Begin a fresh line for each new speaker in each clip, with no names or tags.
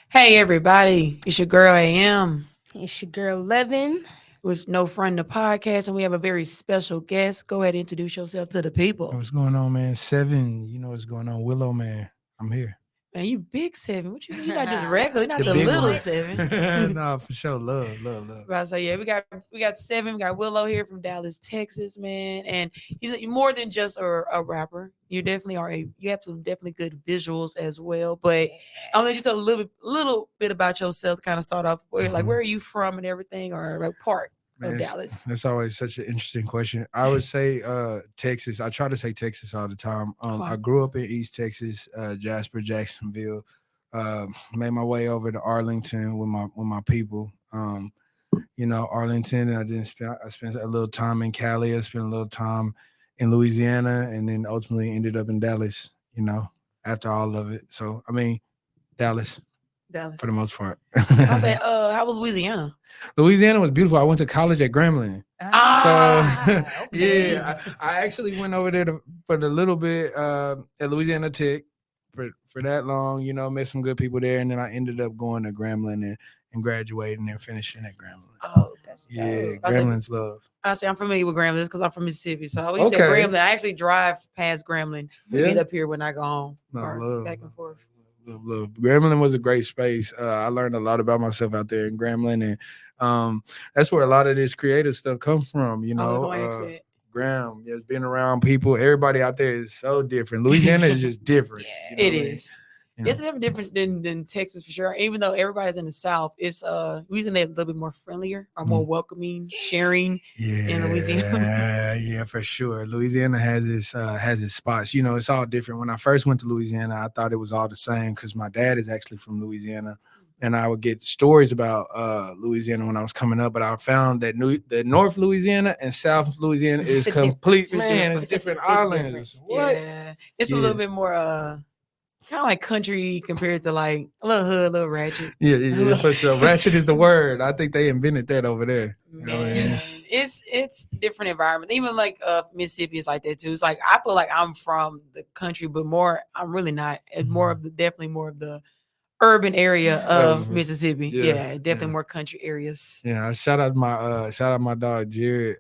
Hey everybody, it's your girl AM
It's your girl Levin.
with No Friend the Podcast, and we have a very special guest. Go ahead and introduce yourself to the people.
What's going on, man? Seven, you know what's going on. Willow, man, I'm here.
Man, you big seven. What you mean? You're not just regular, you're not
The
the
big
little
one.
seven.
Nah, for sure. Love.
Right, so yeah, we got seven. We got Willow here from Dallas, Texas, man, and he's more than just a rapper. You definitely are you have some definitely good visuals as well. But I'll let you tell a little bit about yourself. To kind of start off where are you from and everything, or what part
Man,
of Dallas?
that's always such an interesting question. I would say Texas. I try to say Texas all the time. I grew up in East Texas, Jasper, Jacksonville. Made my way over to Arlington with my people. Arlington, and I spent a little time in Cali. I spent a little time in Louisiana, and then ultimately ended up in Dallas. After all of it. So I mean, Dallas
Dallas.
for the most part.
I was like, how was Louisiana?
Louisiana was beautiful. I went to college at Grambling. So
Okay.
yeah, I actually went over there for the little bit at Louisiana Tech for that long. Met some good people there, and then I ended up going to Grambling and graduating and finishing at Grambling.
Oh, that's
Yeah,
dope.
Grambling's love.
I say I'm familiar with Grambling because I'm from Mississippi. So when you say
Okay.
Grambling, I actually drive past Grambling to get
Yeah.
up here when I go home
No,
or
love,
back and forth.
Love. Grambling was a great space. I learned a lot about myself out there in Grambling, and that's where a lot of this creative stuff comes from. Graham, just being around people. Everybody out there is so different. Louisiana is just different.
Yeah.
It is. It's different than Texas for sure. Even though everybody's in the South, it's Louisiana a little bit more friendlier or more welcoming, sharing in Louisiana.
Yeah, for sure. Louisiana has its spots. It's all different. When I first went to Louisiana, I thought it was all the same because my dad is actually from Louisiana. And I would get stories about Louisiana when I was coming up, but I found that the North Louisiana and South Louisiana is complete. Man, it's different islands. What?
Yeah, it's a little bit more kind of like country compared to like a little hood, a little ratchet.
Yeah, for sure. Ratchet is the word. I think they invented that over there.
Man, it's different environment. Even like Mississippi is like that too. It's like I feel like I'm from the country, but I'm really not. It's definitely more of the urban area of Mississippi. Yeah, definitely more country areas.
Yeah, shout out my dog Jared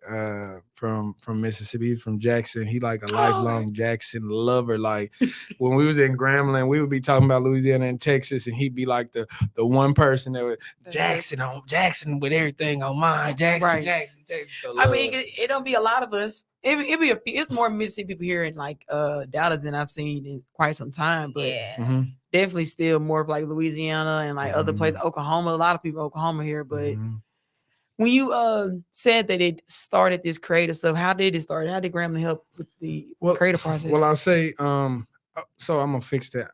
from Mississippi, from Jackson. He like a lifelong Jackson lover. Like when we was in Grambling, we would be talking about Louisiana and Texas, and he'd be like the one person that would Jackson with everything on mind. Jackson. So
I mean, it don't be a lot of us. It's more Mississippi people here in like Dallas than I've seen in quite some time, but definitely still more of like Louisiana and like other places, Oklahoma. A lot of people Oklahoma here, but when you said that it started this creative stuff, how did it start? How did Grambling help with the creative process?
Well, I'll say so I'm gonna fix that.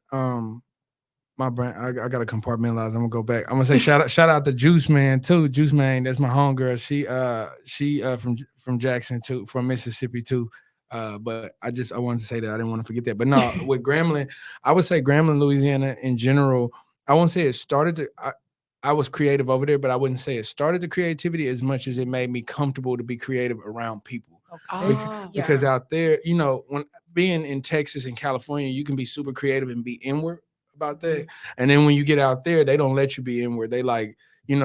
My brand, I gotta compartmentalize. I'm gonna go back. I'm gonna say shout out to Juice Man too. Juice Man, that's my homegirl. She from Jackson too, from Mississippi too. But I wanted to say that I didn't want to forget that. But no, with Grambling, I would say Grambling, Louisiana in general. I won't say it started to. I was creative over there, but I wouldn't say it started the creativity as much as it made me comfortable to be creative around people. Because out there, when being in Texas and California, you can be super creative and be inward about that. And then when you get out there, they don't let you be inward. They like,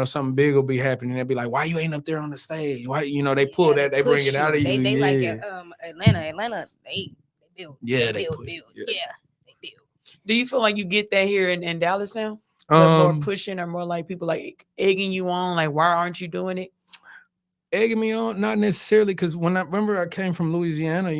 something big will be happening. They'll be like, why you ain't up there on the stage? Why, they pull that, they bring it out of you.
They like Atlanta, they build.
Yeah,
they build. Yeah, they build.
Do you feel like you get that here in Dallas now? More pushing or more like people like egging you on? Like, why aren't you doing it?
Egging me on? Not necessarily, because when I came from Louisiana,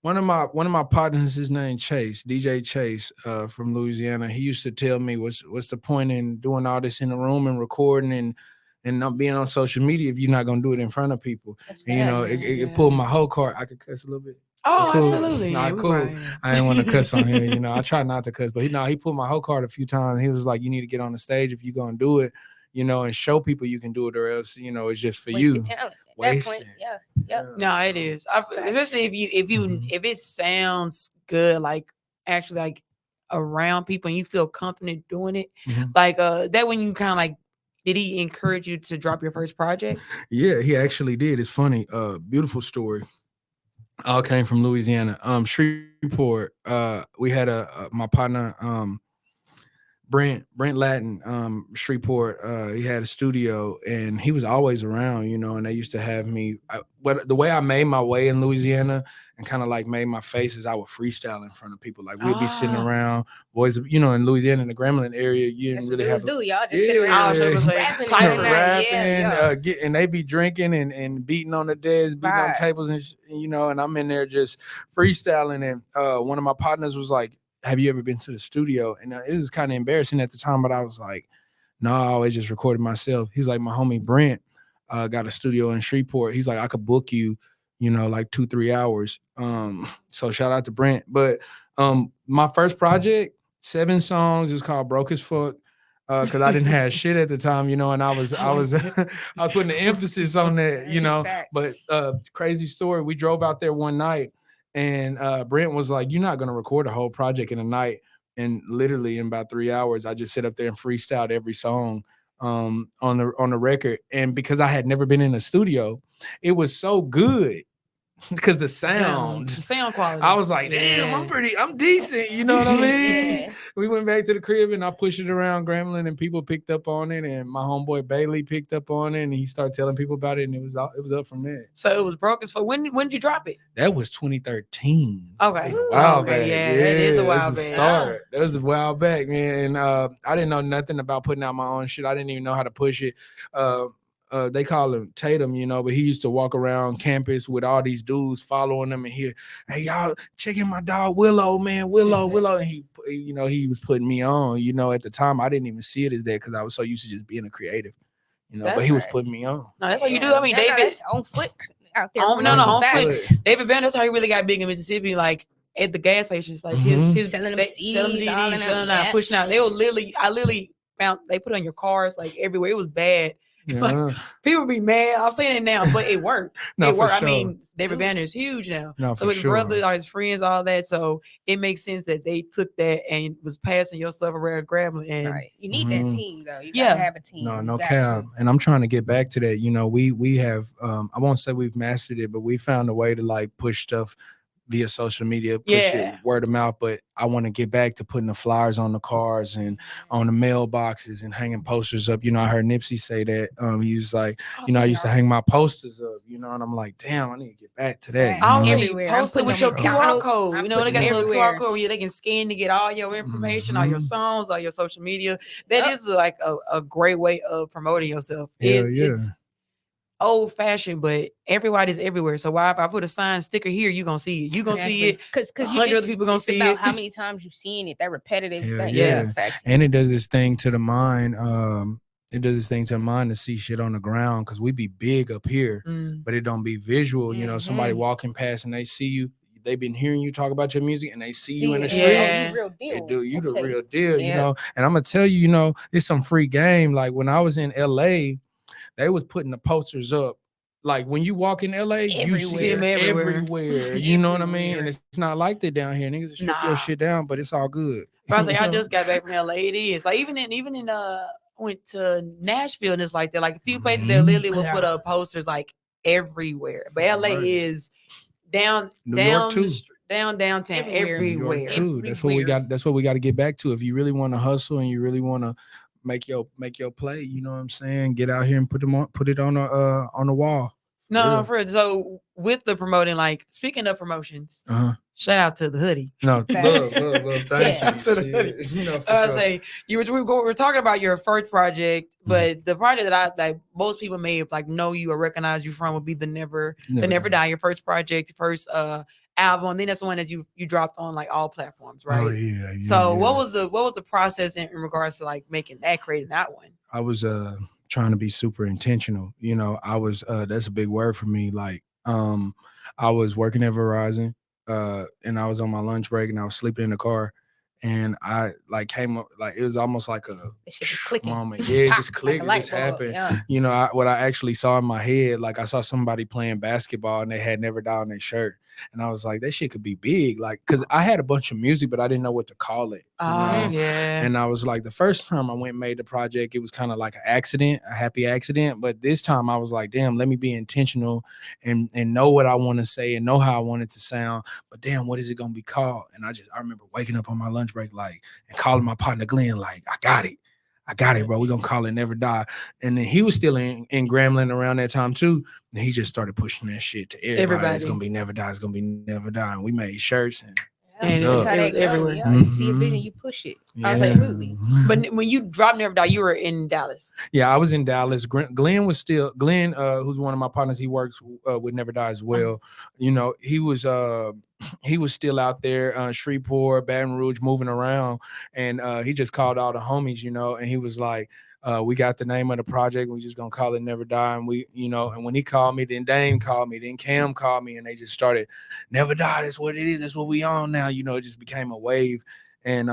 one of my partners, his name Chase, DJ Chase, from Louisiana. He used to tell me, what's the point in doing all this in the room and recording and not being on social media if you're not gonna do it in front of people? And, it pulled my whole card. I could cuss a little bit.
Oh,
cool.
Absolutely.
Nah, cool. Right. I didn't want to cuss on here. I try not to cuss, but he pulled my whole card a few times. He was like, you need to get on the stage if you're gonna do it, and show people you can do it, or else, it's just for you.
Talent. At that point, yeah.
No, it is. Especially if it sounds good, like actually like around people and you feel confident doing it. Like that when you kind of like, did he encourage you to drop your first project?
Yeah, he actually did. It's funny. Beautiful story. All came from Louisiana. Shreveport. We had my partner, Brent Latin, Shreveport. He had a studio, and he was always around, and they used to have me. But the way I made my way in Louisiana and kind of like made my face is I would freestyle in front of people. Like we'd be sitting around, boys, in Louisiana, in the Grambling area, you didn't really have.
Y'all just sit around
rapping, and they be drinking and beating on the desks, beating on tables, and I'm in there just freestyling. And one of my partners was like, have you ever been to the studio? And it was kind of embarrassing at the time, but I was like, no, I always just recorded myself. He's like, my homie Brent got a studio in Shreveport. He's like, I could book you, like 2-3 hours. So shout out to Brent. But my first project, 7 songs, it was called Broke as Fuck. Because I didn't have shit at the time, and I was putting the emphasis on that, But crazy story. We drove out there one night. And Brent was like, you're not going to record a whole project in a night. And literally in about 3 hours, I just sit up there and freestyled every song on the record. And because I had never been in a studio, it was so good because the sound
quality.
I was like, damn, I'm decent. You know what I mean? Yeah. We went back to the crib and I pushed it around Grambling and people picked up on it. And my homeboy Bailey picked up on it and he started telling people about it. And it was up from there.
So it was Broke as Fuck. When did you drop it?
That was 2013.
Okay.
Wow, back.
Yeah, that is a while back.
Start. That was a while back, man. And I didn't know nothing about putting out my own shit. I didn't even know how to push it. They call him Tatum, but he used to walk around campus with all these dudes following him and hear, hey, y'all checking my dog Willo, man, Willo. And he was putting me on, at the time. I didn't even see it as that because I was so used to just being a creative, but he was putting me on.
No, that's what you do. I mean, David
on foot out there.
On foot. David Banner, that's how he really got big in Mississippi, like at the gas stations, like his
selling them CDs,
pushing out. They were I literally found they put on your cars like everywhere. It was bad. Yeah. Like, people be mad. I'm saying it now, but it worked. It worked. Sure. I mean, David Banner is huge now.
No,
so his brothers, his friends, all that. So it makes sense that they took that and was passing your stuff around Grambling. And
you need that team though. You gotta have a team.
No cap. And I'm trying to get back to that. We have I won't say we've mastered it, but we found a way to like push stuff via social media, push it word of mouth. But I want to get back to putting the flyers on the cars and on the mailboxes and hanging posters up. I heard Nipsey say that. He was like, I used to hang my posters up, and I'm like, damn, I need to get back to that.
Everywhere. Post it with your QR code. They got a little QR code where they can scan to get all your information, all your songs, all your social media. That is like a great way of promoting yourself. It's old fashioned, but everybody's everywhere. So why if I put a sign sticker here, you gonna see it. You gonna see it because hundreds of people gonna see it.
How many times you've seen it? That repetitive thing.
And it does this thing to the mind. It does this thing to the mind to see shit on the ground because we be big up here, but it don't be visual. Somebody walking past and they see you. They've been hearing you talk about your music and they see you in the street. You the real deal, And I'm gonna tell you, it's some free game. Like when I was in LA, they was putting the posters up. Like when you walk in LA, you see them everywhere. You know what I mean? And it's not like that down here. Niggas strip your shit down, but it's all good.
I was like, I just got back from LA. It is like even in went to Nashville and it's like that. Like a few places there literally will put up posters like everywhere. But LA is downtown everywhere.
Too. That's what we got. That's what we got to get back to. If you really want to hustle and you really want to make your play, you know what I'm saying? Get out here and put it on the wall.
No, for real. So with the promoting, like speaking of promotions, shout out to the hoodie.
No, love, thank you.
To the hoodie. We were talking about your first project, but the project that most people may have like know you or recognize you from would be the Never Die. Your first project, first album, and then that's the one that you dropped on like all platforms, right?
Oh yeah.
So what was the process in regards to like making that, creating that one?
I was trying to be super intentional. I was that's a big word for me. Like I was working at Verizon and I was on my lunch break and I was sleeping in the car and I like came up like it was almost like a moment.
Yeah,
it just clicked. Like it just happened. Yeah. You know, what I actually saw in my head, like I saw somebody playing basketball and they had Never Die on their shirt, and I was like, that shit could be big, like because I had a bunch of music, but I didn't know what to call it.
Yeah.
And I was like, the first time I went and made the project, it was kind of like an accident, a happy accident. But this time I was like, damn, let me be intentional and know what I want to say and know how I want it to sound. But damn, what is it gonna be called? And I remember waking up on my lunch break like and calling my partner Glenn like, I got it, bro. We're gonna call it Never Die. And then he was still in Grambling around that time too. And he just started pushing that shit to everybody. It's gonna be Never Die. It's gonna be Never Die. And we made shirts and
that's how that everywhere. Yeah, you see a vision, you push it. Yeah. Absolutely.
But when you dropped Never Die, you were in Dallas.
Yeah, I was in Dallas. Glenn, who's one of my partners, he works with Never Die as well. You know, he was still out there, Shreveport, Baton Rouge, moving around, and he just called all the homies, you know, and he was like, we got the name of the project. We just gonna call it Never Die. And we, you know, and when he called me, then Dame called me, then Cam called me, and they just started Never Die. That's what it is. That's what we on now. You know, it just became a wave. And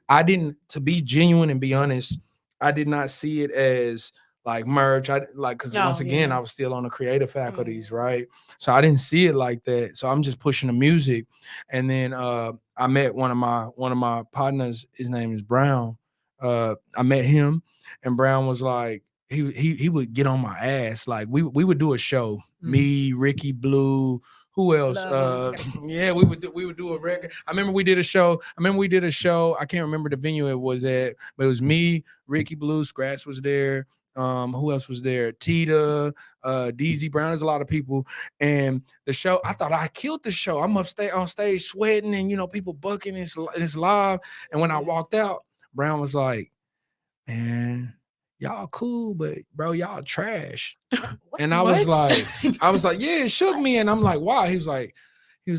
I didn't, to be genuine and be honest, I did not see it as like merch. Because once again, I was still on the creative faculties, right? So I didn't see it like that. So I'm just pushing the music. And then I met one of my partners. His name is Brown. I met him, and Brown was like, he would get on my ass. Like we would do a show. Me, Ricky, Blue, who else? Yeah, we would do a record. I remember we did a show. I can't remember the venue it was at, but it was me, Ricky, Blue, Scratch was there. Who else was there? Tita, DZ Brown. There's a lot of people. And the show, I thought I killed the show. I'm upstage on stage sweating, and you know, people bucking. It's live. And when I walked out, Brown was like, man, y'all cool, but bro, y'all trash. And I was like, yeah, it shook me. And I'm like, why? He was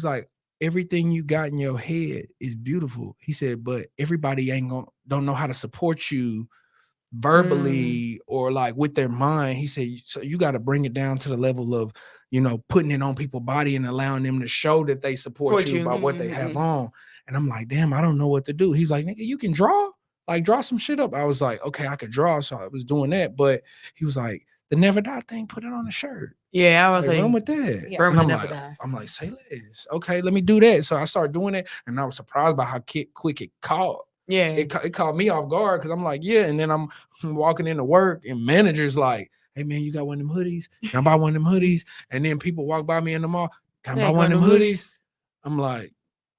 like, everything you got in your head is beautiful. He said, but everybody don't know how to support you verbally or like with their mind. He said, so you got to bring it down to the level of, you know, putting it on people's body and allowing them to show that they support you by what they have on. And I'm like, damn, I don't know what to do. He's like, nigga, you can draw. Like, draw some shit up. I was like, okay, I could draw. So I was doing that. But he was like, the Never Die thing, put it on the shirt.
Yeah, I was like,
run with that.
Yeah.
I'm like, say less. Okay, let me do that. So I started doing it. And I was surprised by how quick it caught.
Yeah.
It caught me off guard because I'm like, yeah. And then I'm walking into work and managers like, hey, man, you got one of them hoodies? Can I buy one of them hoodies? And then people walk by me in the mall. Can I buy one of them hoodies? I'm like,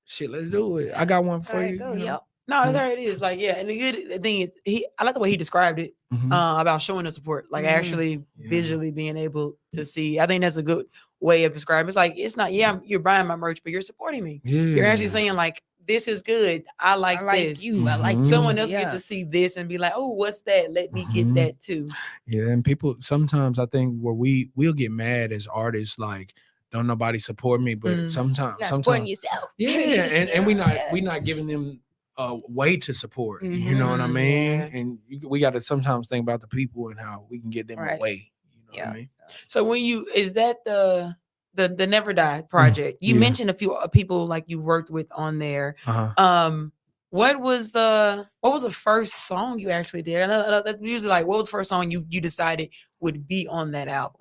shit, let's do it. I got one for you.
Yep. No, there it is. Like, yeah. And the good thing is, I like the way he described it about showing the support, like actually visually being able to see. I think that's a good way of describing it. It's like, it's not, you're buying my merch, but you're supporting me. Yeah. You're actually saying, like, this is good. I like this.
I like
someone else get to see this and be like, oh, what's that? Let me get that too.
Yeah. And people, sometimes I think where we'll get mad as artists, like, don't nobody support me, but sometimes
supporting yourself.
Yeah. And we not giving them a way to support, you know what I mean? And we got to sometimes think about the people and how we can get them a way. You know what I mean?
So is that the Never Die project? You mentioned a few people like you worked with on there. What was the first song you actually did? I know that's usually like, what was the first song you decided would be on that album?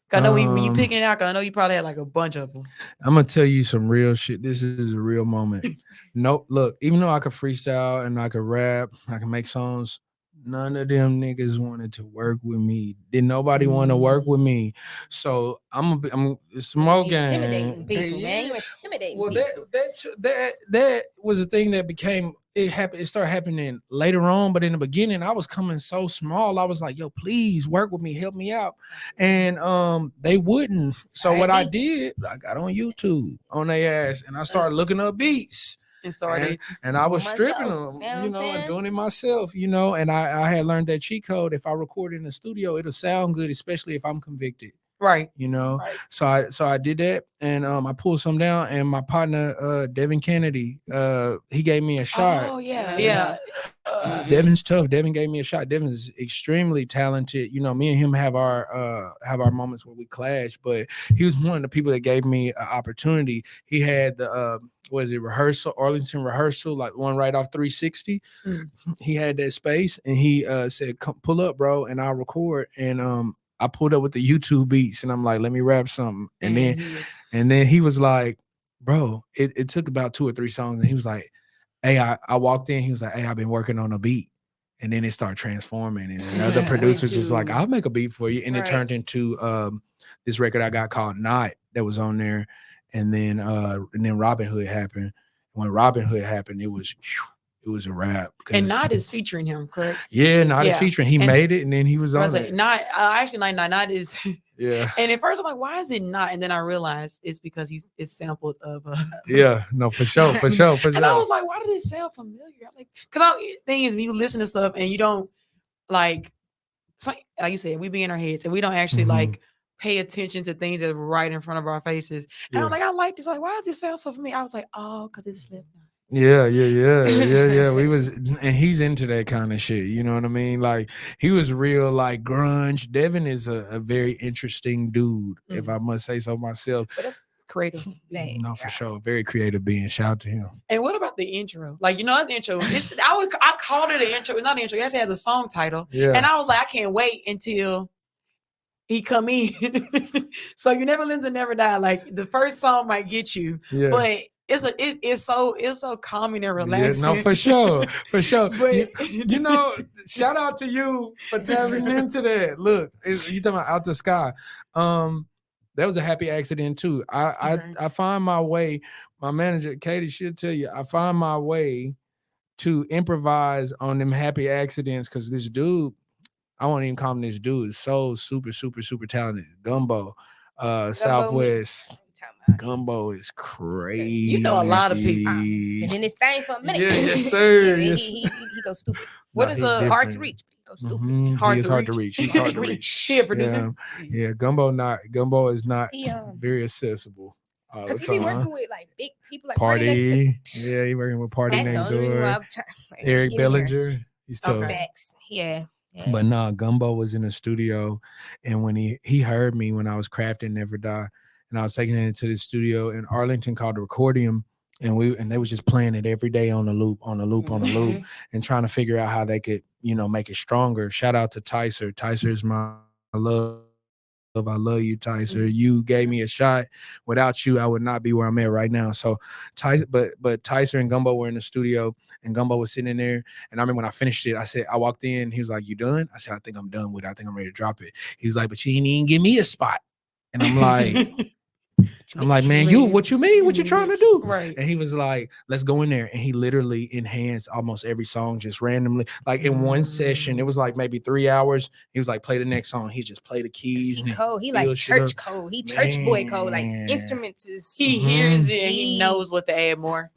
I know when you picking it out, I know you probably had like a bunch of them.
I'm gonna tell you some real shit. This is a real moment. No, look, even though I could freestyle and I could rap, I can make songs, none of them niggas wanted to work with me. Did nobody want to work with me? So I'm smoking.
Intimidating people, man. You're intimidating people.
That was a thing that became. It started happening later on, but in the beginning, I was coming so small. I was like, yo, please work with me, help me out. And they wouldn't. So what I did, I got on YouTube on their ass and I started looking up beats. And I was stripping them, you know, and doing it myself, you know, and I had learned that cheat code. If I record in the studio, it'll sound good, especially if I'm convicted.
Right.
You know,
Right.
so I did that, and I pulled some down, and my partner Devin Kennedy, he gave me a shot.
Oh yeah.
Devin's tough. Devin gave me a shot. Devin is extremely talented. You know, me and him have our moments where we clash, but he was one of the people that gave me an opportunity. He had the Arlington rehearsal, like one right off 360. He had that space, and he said, "Come pull up, bro, and I'll record." And I pulled up with the YouTube beats, and I'm like, "Let me rap something." And then he was like, "Bro, it took about 2 or 3 songs," and he was like, "Hey," I walked in, he was like, "Hey, I've been working on a beat." And then it started transforming, and another producer's just like, "I'll make a beat for you." And it turned into this record I got called Not that was on there. And then Robin Hood happened. When Robin Hood happened, it was a wrap.
And Not is featuring him, correct?
Yeah, Not is featuring. He made it, and then he was on it.
Not actually like Not is.
Yeah.
And at first I'm like, why is it Not? And then I realized it's because it's sampled of.
Yeah, no, for sure.
And I was like, why did it sound familiar? I'm like, because the thing is, when you listen to stuff and you don't like you said, we be in our heads and we don't actually like pay attention to things that are right in front of our faces. And I'm like, I like this. Like, why does this sound so familiar? I was like, oh, because it's Slipknot.
Yeah. We was, and he's into that kind of shit. You know what I mean? Like, he was real like grunge. Devin is a very interesting dude, if I must say so myself.
But that's creative.
No, for sure. Very creative being. Shout out to him.
And what about the intro? Like, the intro. I called it an intro. It's not an intro. It actually has a song title. Yeah. And I was like, I can't wait until he come in. So You Never Lose and Never Die. Like, the first song might get you, but it's so calming and relaxing.
Yeah, no, for sure. But you know, shout out to you for tapping into that. Look, you talking about Out the Sky. That was a happy accident too. I find my way. My manager Katie should tell you. I find my way to improvise on them happy accidents because this dude, I won't even call him this dude, is so super talented. Gumbo, Southwest. Gumbo is crazy.
You know a lot of people.
Been in this thing for a minute.
Yes, sir.
He goes stupid.
What is
hard to reach? He goes stupid.
Hard to reach. He's hard to reach.
He a producer.
Yeah. Gumbo is not very accessible.
Because he be working with like big people like
Party. Yeah, he working with Party Next Door. Eric Bellinger. He's tough.
Yeah.
But nah, Gumbo was in the studio, and when he heard me when I was crafting Never Die, and I was taking it into the studio in Arlington called the Recordium, and they was just playing it every day on the loop, and trying to figure out how they could, make it stronger. Shout out to Tyser. Tyser is my love. I love you, Tyser. You gave me a shot. Without you, I would not be where I'm at right now. So but Tyser and Gumbo were in the studio, and Gumbo was sitting in there. And I remember when I finished it, I walked in, he was like, "You done?" I said, "I think I'm done with it. I think I'm ready to drop it." He was like, "But you didn't even give me a spot." And I'm like, "Man, what you mean? What you trying to do?"
Right.
And he was like, "Let's go in there." And he literally enhanced almost every song just randomly. Like in one session, it was like maybe 3 hours. He was like, "Play the next song." He just played the keys.
He cold. He like church code. He church boy code. Like instruments is.
He hears it and he knows what to add more.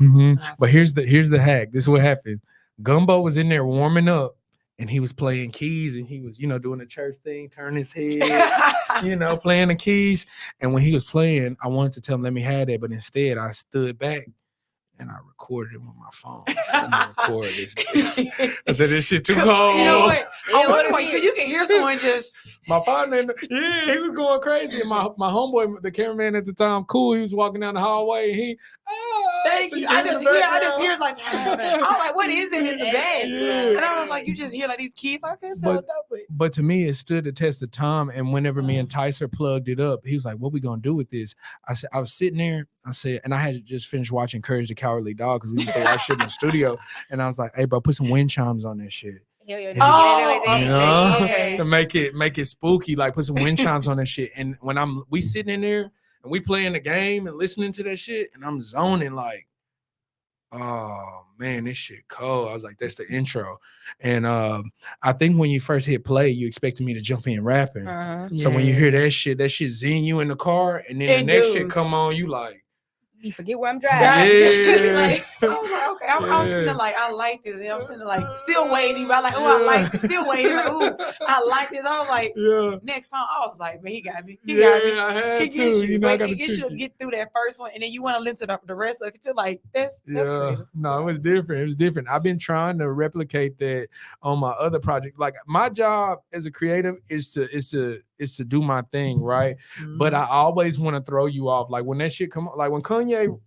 But here's the hack. This is what happened. Gumbo was in there warming up. And he was playing keys, and he was, doing the church thing, turning his head, playing the keys. And when he was playing, I wanted to tell him, let me have that. But instead, I stood back and I recorded it with my phone. I said, I'm gonna record this. I said, this shit too cold.
You know what? You can hear someone just.
My partner, he was going crazy. And my homeboy, the cameraman at the time, cool. He was walking down the hallway. And
thank you. I just hear like, I was like, what is it in the bag? Yeah. And I was like, you just hear like these keys. I can't sound
but to me, it stood the test of time. And whenever me and Tyser plugged it up, he was like, what we gonna do with this? I said, I was sitting there. I said, and I had just finished watching Courage the Cowardly Dog because we used to watch shit in the studio. And I was like, hey, bro, put some wind chimes on that shit. To make it spooky, like put some wind chimes on that shit. And when we sitting in there and we playing the game and listening to that shit, and I'm zoning like, oh man, this shit cold. I was like, that's the intro. And I think when you first hit play, you expected me to jump in rapping. So when you hear that shit zing you in the car, and then the next shit come on, you like,
You forget where I'm driving.
Yeah.
Like, I was like, okay, I was sitting there like, I like this. And I'm sitting there like, still waiting. But I'm like, oh, I like this. Still waiting. Like, oh, I like this. I was like, next song. I was like, man, he got me. He got me.
I had
He gets you.
know, I
But
gotta
he gets you to get through that first one, and then you want to listen to the rest of it. You're like, that's creative.
No, it was different. It was different. I've been trying to replicate that on my other project. Like my job as a creative is to do my thing, right? Mm-hmm. But I always want to throw you off. Like when that shit come on, like when Kanye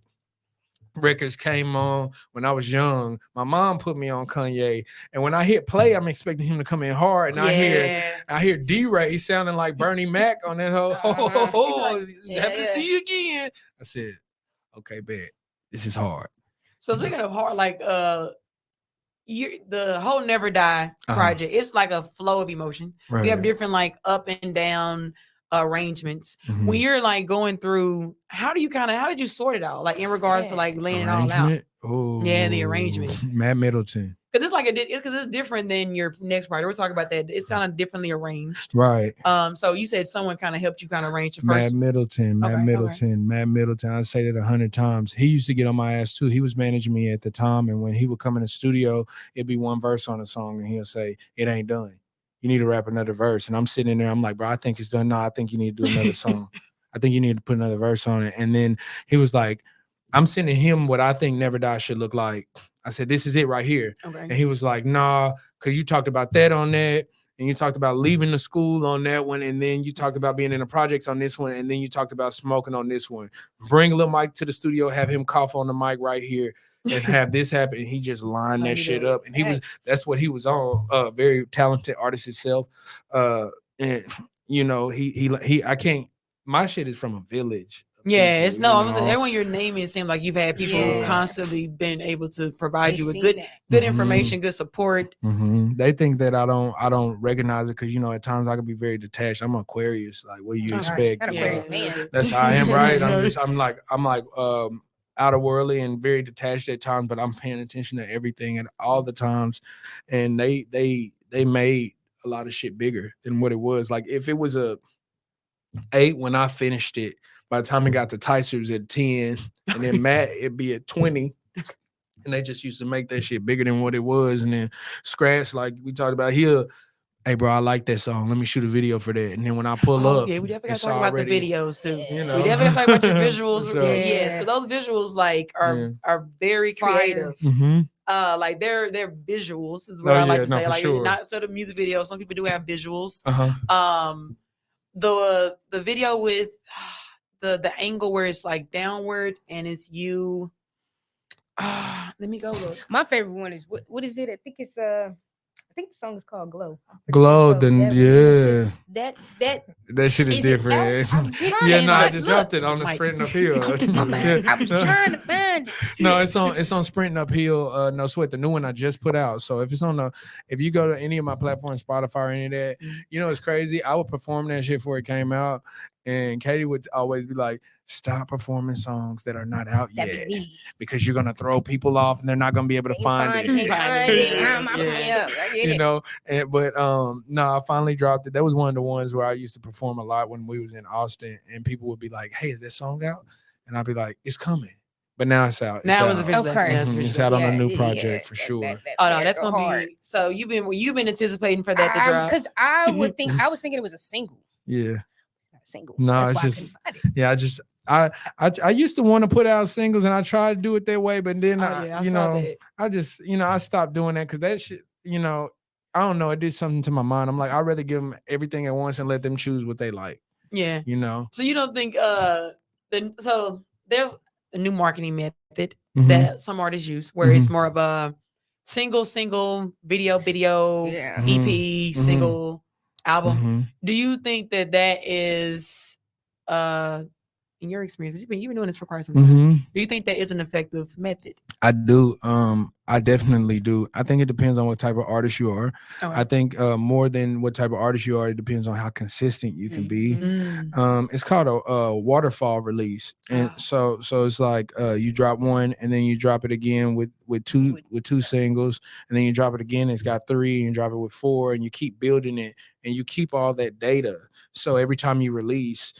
records came on when I was young, my mom put me on Kanye, and when I hit play, I'm expecting him to come in hard, and I hear D-Ray sounding like Bernie Mac on that whole have to see you again. I said, okay, bet this is hard.
So speaking of hard, like the whole Never Die project, it's like a flow of emotion. Right. You have different like up and down arrangements. Mm-hmm. When you're like going through, how did you sort it out? Like in regards to like laying it all out.
Oh,
yeah, the arrangement.
Matt Middleton.
Because it's different than your next part. We're talking about that. It sounded differently arranged.
Right.
So you said someone kind of helped you kind of arrange the first.
Matt Middleton. I say that 100 times. He used to get on my ass too. He was managing me at the time, and when he would come in the studio, it'd be one verse on a song, and he'll say, "It ain't done. You need to rap another verse." And I'm sitting in there. I'm like, "Bro, I think it's done. No, I think you need to do another song. I think you need to put another verse on it." And then he was like, I'm sending him what I think Never Die should look like. I said, this is it right here. Okay. And he was like, nah, because you talked about that on that. And you talked about leaving the school on that one. And then you talked about being in the projects on this one. And then you talked about smoking on this one. Bring a little mic to the studio, have him cough on the mic right here and have this happen. And he just lined that shit up. And that's what he was on. Very talented artist himself. And you know, my shit is from a village.
Yeah, it's everyone you're naming, it seems like you've had people who constantly been able to provide you with good information, good support.
Mm-hmm. They think that I don't recognize it because at times I can be very detached. I'm Aquarius. Like, what do you expect? That's how I am, right? I'm like out of worldly and very detached at times, but I'm paying attention to everything at all the times. And they made a lot of shit bigger than what it was. Like if it was a 8 when I finished it, by the time it got to Tyson, it was at 10, and then Matt, it'd be at 20. And they just used to make that shit bigger than what it was. And then Scratch, like we talked about here, hey, bro, I like that song. Let me shoot a video for that. And then when I pull up,
yeah, we definitely got to talk about the videos too. We definitely got to talk about your visuals. Sure. Yes, because those visuals like are very creative. Mm-hmm. Like they're visuals is what I like to say. Like not sort of music videos. Some people do have visuals. The video with the angle where it's like downward and it's you. Let me go look.
My favorite one is what is it? I think the song is called Glow.
Then that shit is different.
I
just dropped it on the Sprinting Uphill.
I was trying to find it.
No, it's on Sprinting Uphill. No Sweat, the new one I just put out. So if you go to any of my platforms, Spotify or any of that, it's crazy. I would perform that shit before it came out. And Katie would always be like, stop performing songs that are not out yet because you're going to throw people off and they're not going to be able to find it. I finally dropped it. That was one of the ones where I used to perform a lot when we was in Austin, and people would be like, hey, is that song out? And I'd be like, it's coming. But now it's out.
It's official.
It's out on a new project for sure.
That's going to be. So you've been anticipating for that to drop?
Because I was thinking it was a single.
Yeah.
Single.
No, it's just I used to want to put out singles, and I tried to do it that way, but then I stopped doing that because that shit, I don't know, it did something to my mind. I'm like, I'd rather give them everything at once and let them choose what they like.
Yeah. So you don't think so there's a new marketing method that some artists use where it's more of a single, video, EP, single album. Do you think that is in your experience, you've been doing this for quite some time, do you think that is an effective method?
I do. I definitely do. I think it depends on what type of artist you are. Okay. I think more than what type of artist you are, it depends on how consistent you can be. It's called a waterfall release, and so it's like you drop one, and then you drop it again with two singles, and then you drop it again. It's got 3, and you drop it with 4, and you keep building it, and you keep all that data. So every time you release,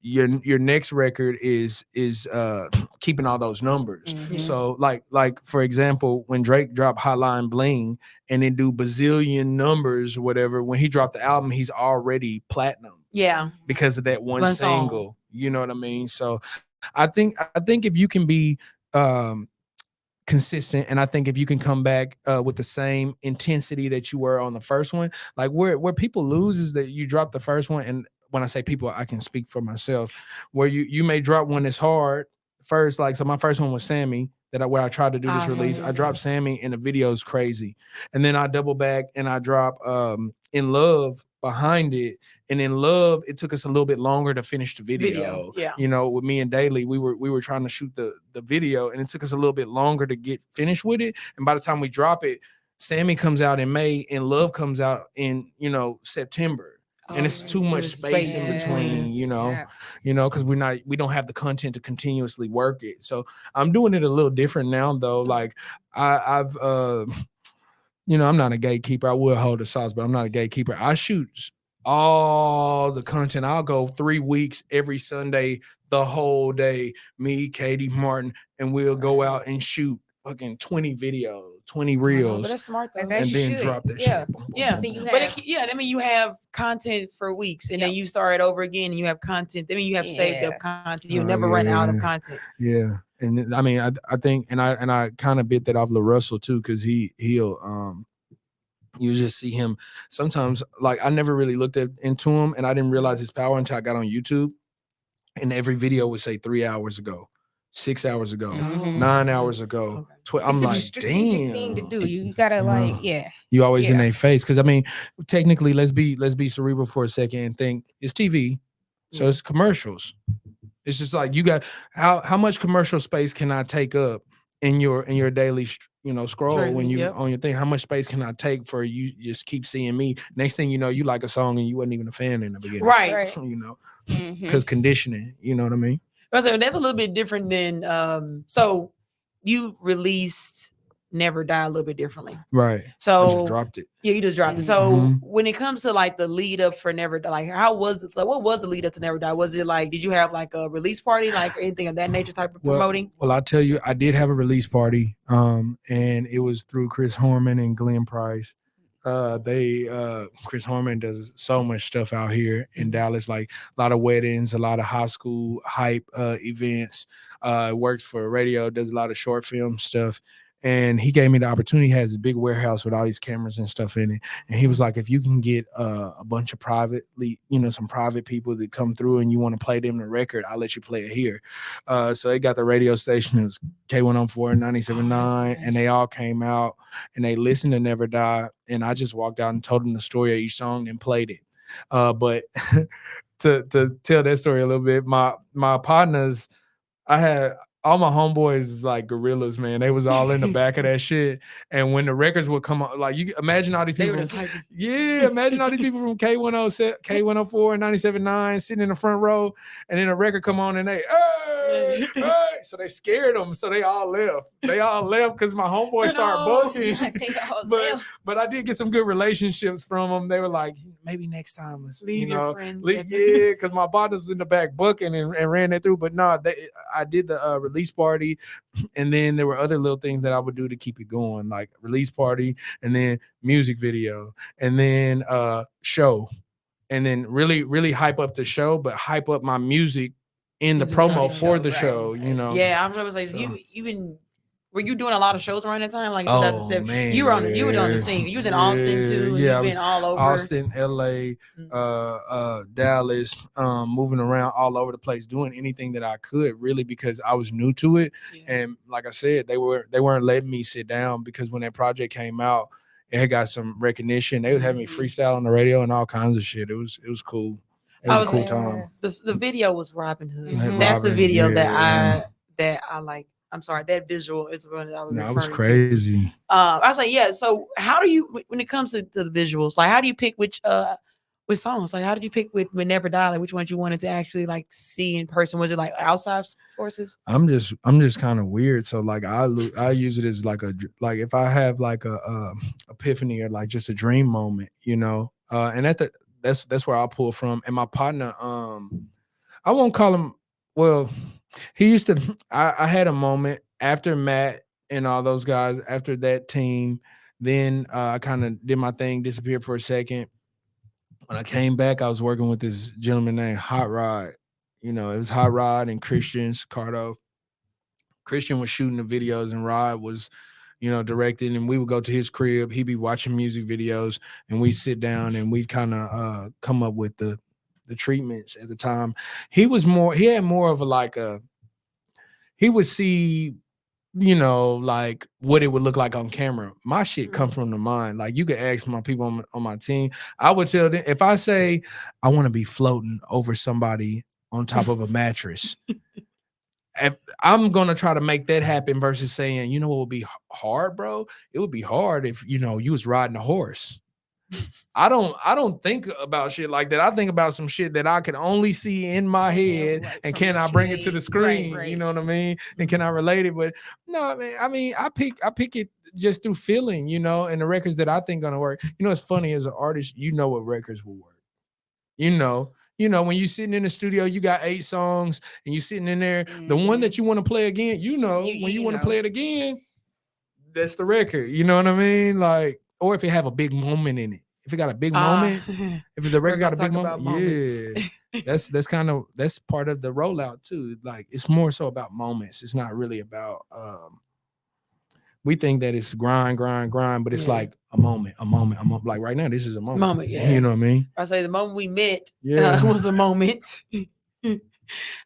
your next record is keeping all those numbers. So like for example, when Drake dropped Hotline Bling and then do bazillion numbers or whatever, when he dropped the album, he's already platinum.
Yeah.
Because of that one single.
Song.
You know what I mean? So I think if you can be consistent, and I think if you can come back with the same intensity that you were on the first one, like where people lose is that you drop the first one, and when I say people, I can speak for myself, where you may drop one that's hard first, like so my first one was Sammy, where I tried to do this release. I dropped Sammy and the video is crazy, and then I double back and I drop In Love behind it, and In Love it took us a little bit longer to finish the video.
Yeah.
You know, with me and Daly, we were trying to shoot the video, and it took us a little bit longer to get finished with it, and by the time we drop it, Sammy comes out in May and Love comes out in September. And it's too much space in between, you know, because we don't have the content to continuously work it. So I'm doing it a little different now, though. Like I've I'm not a gatekeeper. I will hold the sauce, but I'm not a gatekeeper. I shoot all the content. I'll go 3 weeks every Sunday, the whole day. Me, Katie, Martin, and we'll go out and shoot fucking 20 videos, 20 reels.
But that's smart though.
And then drop that shit.
Yeah. So I mean, you have content for weeks, and then you start over again, and you have content. I mean, you have saved up content. You'll never run out of content.
Yeah, and I mean, I think, and I kind of bit that off Lil Russell too, because he'll you just see him sometimes. Like I never really looked into him, and I didn't realize his power until I got on YouTube, and every video would say 3 hours ago. 6 hours ago, 9 hours ago. I'm
it's
like,
a strategic thing to do. You gotta
you always in their face, because I mean, technically, let's be cerebral for a second and think it's TV, so it's commercials. It's just like you got how much commercial space can I take up in your daily scroll when you on your thing? How much space can I take for you just keep seeing me? Next thing you know, you like a song and you wasn't even a fan in the beginning,
right?
Because conditioning, you know what I mean?
So that's a little bit different than so you released Never Die a little bit differently.
Right.
So
I just dropped it.
Yeah, you just dropped it. So when it comes to like the lead up for Never Die, like how was it? So what was the lead up to Never Die? Was it like, did you have like a release party, like or anything of that nature type of promoting?
Well, I'll tell you, I did have a release party. And it was through Chris Horman and Glenn Price. Chris Horman does so much stuff out here in Dallas, like a lot of weddings, a lot of high school hype events. Works for radio, does a lot of short film stuff. And he gave me the opportunity. He has a big warehouse with all these cameras and stuff in it. And he was like, if you can get a bunch of some private people that come through and you want to play them the record, I'll let you play it here. So they got the radio station. It was K104 and 97.9. And they all came out and they listened to Never Die. And I just walked out and told them the story of each song and played it. But to tell that story a little bit, my partners, I had all my homeboys is like gorillas, man. They was all in the back of that shit. And when the records would come on, like you imagine all these people imagine all these people from K107, K104 and 97.9 sitting in the front row, and then a record come on and they hey. So they scared them, so they all left. They all left because my homeboys started booking. But I did get some good relationships from them. They were like, maybe next time let's
leave your friends.
Because my partner was in the back booking and ran it through. But no, I did the release party, and then there were other little things that I would do to keep it going, like release party, and then music video, and then show, and then really hype up the show, but hype up my music in the promo for the show,
Yeah, I'm sure it's like were you doing a lot of shows around that time? Like 2007,
man,
you were on the scene. You was in Austin too.
Yeah,
you've been all over
Austin, LA, Dallas, moving around all over the place, doing anything that I could, really, because I was new to it. Yeah. And like I said, they weren't letting me sit down, because when that project came out, it had got some recognition. They was having me freestyle on the radio and all kinds of shit. It was cool. It was a cool time.
The video was Robin Hood. That's the video that I like. I'm sorry, that visual is the one that I was referring to.
That was crazy.
I was like, yeah. So how do you, when it comes to the visuals, like how do you pick which songs? Like how did you pick with Never Die? Like which ones you wanted to actually like see in person? Was it like outside sources? I'm just kind of weird. So like I use it as like if I have like a epiphany or like just a dream moment, and that's where I'll pull from. And my partner,
I won't call him. Well, he used to. I had a moment after Matt and all those guys. After that team, then I kind of did my thing, disappeared for a second. When I came back, I was working with this gentleman named Hot Rod. You know, it was Hot Rod and Christian Cardo. Christian was shooting the videos and Rod was, directing, and we would go to his crib. He'd be watching music videos and we sit down and we kind of come up with the treatments at the time. He had more of he would see, like what it would look like on camera. My shit come from the mind. Like you could ask my people on my team. I would tell them, if I say I want to be floating over somebody on top of a mattress, I'm gonna try to make that happen versus saying, what would be hard, bro? It would be hard if you was riding a horse. I don't think about shit like that. I think about some shit that I can only see in my head, and can I bring it to the screen? Right. You know what I mean? And can I relate it? But no, man. I mean, I pick it just through feeling, and the records that I think gonna work. It's funny, as an artist, what records will work. When you're sitting in the studio, you got 8 songs, and you're sitting in there. The one that you want to play again, when you want to play it again, that's the record. You know what I mean? Like, or if it have a big moment in it. If it got a big moment, if the record got a big moment, that's part of the rollout too. Like, it's more so about moments. It's not really about. We think that it's grind, but it's like a moment. Like right now, this is a moment. You know what I mean?
I say the moment we met was a moment.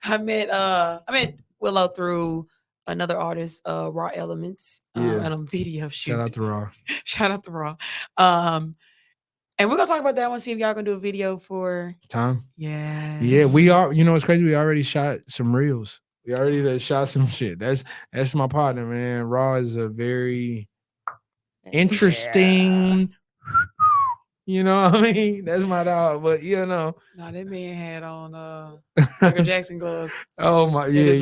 I met Willo through another artist, Raw Elements, and a video shoot.
Shout out to Raw.
And we're gonna talk about that one. See if y'all gonna do a video for
time.
Yeah,
we are. It's crazy. We already shot some reels. We already shot some shit. That's my partner, man. Raw is a very interesting. You know what I mean? That's my dog. But
No, that man had on Michael Jackson gloves.
Oh my, yeah.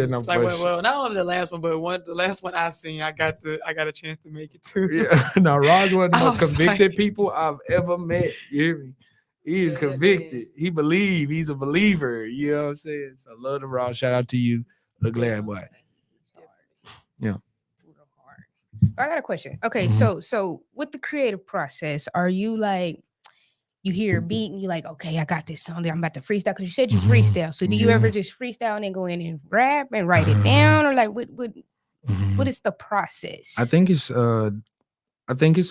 No, well, not only the last one, but the last one I seen, I got a chance to make it too.
Yeah, no, Rod's one of the most convicted people I've ever met. You hear me? He is convicted. He believes. He's a believer. You know what I'm saying? So I love the Rod. Shout out to you. Look glad boy. Yeah.
I got a question. Okay, so with the creative process, are you like, you hear a beat and you're like, okay, I got this song I'm about to freestyle? Because you said you freestyle. So do you ever just freestyle and then go in and rap and write it down, or like what is the process?
I think it's a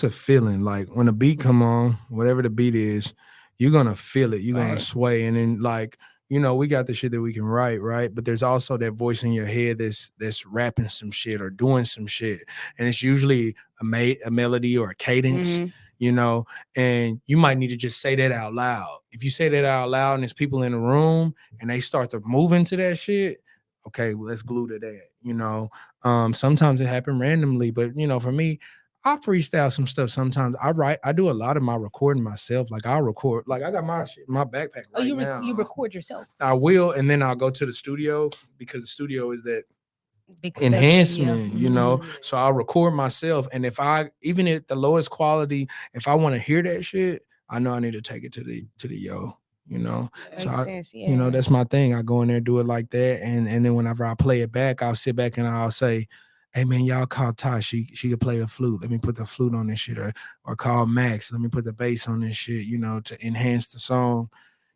feeling. Like when a beat come on, whatever the beat is, you're gonna feel it. You're gonna sway, and then like. We got the shit that we can write, right? But there's also that voice in your head that's rapping some shit or doing some shit. And it's usually a melody or a cadence, and you might need to just say that out loud. If you say that out loud and there's people in the room and they start to move into that shit, okay, well, let's glue to that, sometimes it happens randomly, but, for me, I freestyle some stuff sometimes. I do a lot of my recording myself. Like I'll record, like I got my shit, my backpack right now.
You record yourself?
I will, and then I'll go to the studio because the studio is that big enhancement, So I'll record myself, and even at the lowest quality, if I want to hear that shit, I know I need to take it to the yo. So that's my thing. I go in there, do it like that, and then whenever I play it back, I'll sit back and I'll say, hey man, y'all call Ty. She could play the flute. Let me put the flute on this shit, or call Max. Let me put the bass on this shit. To enhance the song.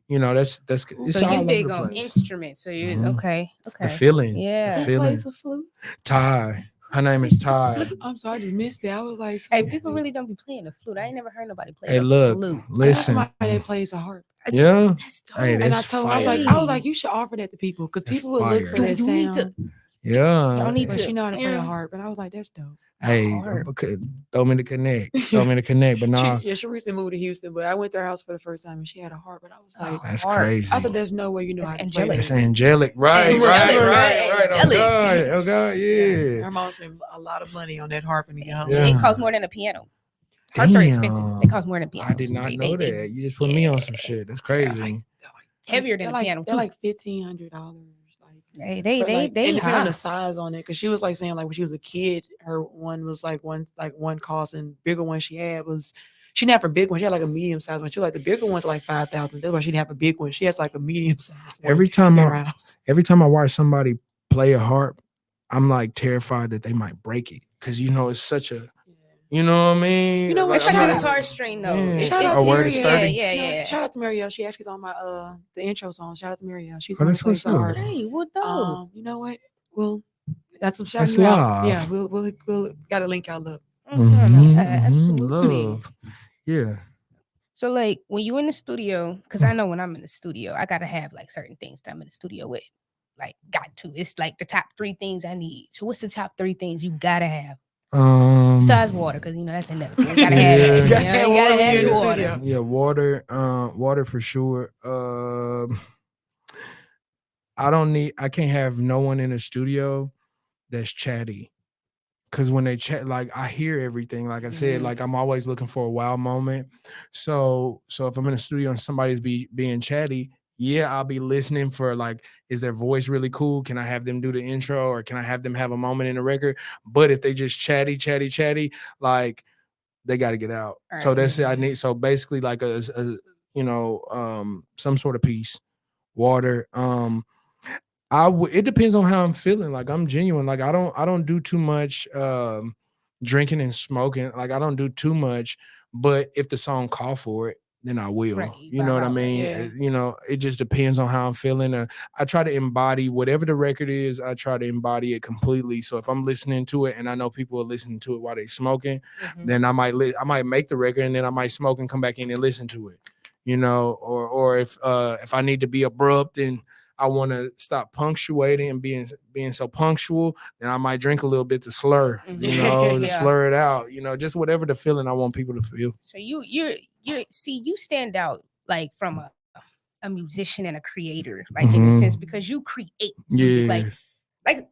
That's. It's
so you big on instruments. So you okay.
The feeling.
Yeah.
The feeling.
Who plays the flute?
Ty. Her name is Ty.
I'm sorry, I just missed it. I was like,
hey, people really don't be playing the flute. I ain't never heard nobody play.
Hey, look,
flute.
Listen.
Somebody that plays a harp.
Yeah.
That's dope.
Hey,
and I told him, I was like, you should offer that to people because people would look for that sound.
Yeah,
y'all need to.
She know how to play a harp, and I was like, "That's dope."
Hey, throw me to connect. But no.
She recently moved to Houston, but I went to her house for the first time, and she had a harp, and I was like,
"That's crazy."
I said, "There's no way you know how to play that."
It's angelic, right? Oh God, yeah.
Her mom spent a lot of money on that harp, and
it costs more than a piano. Harps are expensive. They cost more than piano.
I did not know that. You just put me on some shit. That's crazy.
Heavier than a piano.
They're like $1,500.
They
depend on the size on it, because she was like saying, like when she was a kid, her one was like one cost, and bigger one she had was She didn't have a big one. She had like a medium size one. She like the bigger ones like 5,000. That's why she didn't have a big one. She has like a medium size one.
Every time I watch somebody play a harp, I'm like terrified that they might break it because it's such a. You know what I mean?
You know,
it's like a guitar string, though.
Shout out to
Marielle. Yeah.
Shout out to Marielle. She actually's on my the intro song. Shout out to Marielle. She's
that's what's up.
Hey, what though?
You know what? Well, that's some shout
That's
you out.
love.
Yeah, we'll got to link y'all up.
Absolutely.
Love. Yeah.
So like when you in the studio, because I know when I'm in the studio, I gotta have like certain things that I'm in the studio with. Like got to. It's like the top 3 things I need. So what's the top 3 things you gotta have? Besides water, because that's inevitable. You gotta have that. You gotta have your water.
Yeah, water for sure. I can't have no one in the studio that's chatty. Cause when they chat, like I hear everything. Like I said, like I'm always looking for a wow moment. So if I'm in the studio and somebody's being chatty, yeah, I'll be listening for like, is their voice really cool? Can I have them do the intro or can I have them have a moment in the record? But if they just chatty, like they got to get out. Right. So that's it. I need. So basically, like some sort of piece, water. It depends on how I'm feeling. Like I'm genuine. Like I don't do too much drinking and smoking. Like I don't do too much. But if the song call for it, then I will. Right, you know what I mean? Yeah. It just depends on how I'm feeling. I try to embody whatever the record is. I try to embody it completely. So if I'm listening to it and I know people are listening to it while they smoking, then I might make the record and then I might smoke and come back in and listen to it. Or if I need to be abrupt and I want to stop punctuating and being so punctual, then I might drink a little bit to slur, to slur it out, just whatever the feeling I want people to feel.
So you stand out like from a musician and a creator, like in a sense, because you create music. Like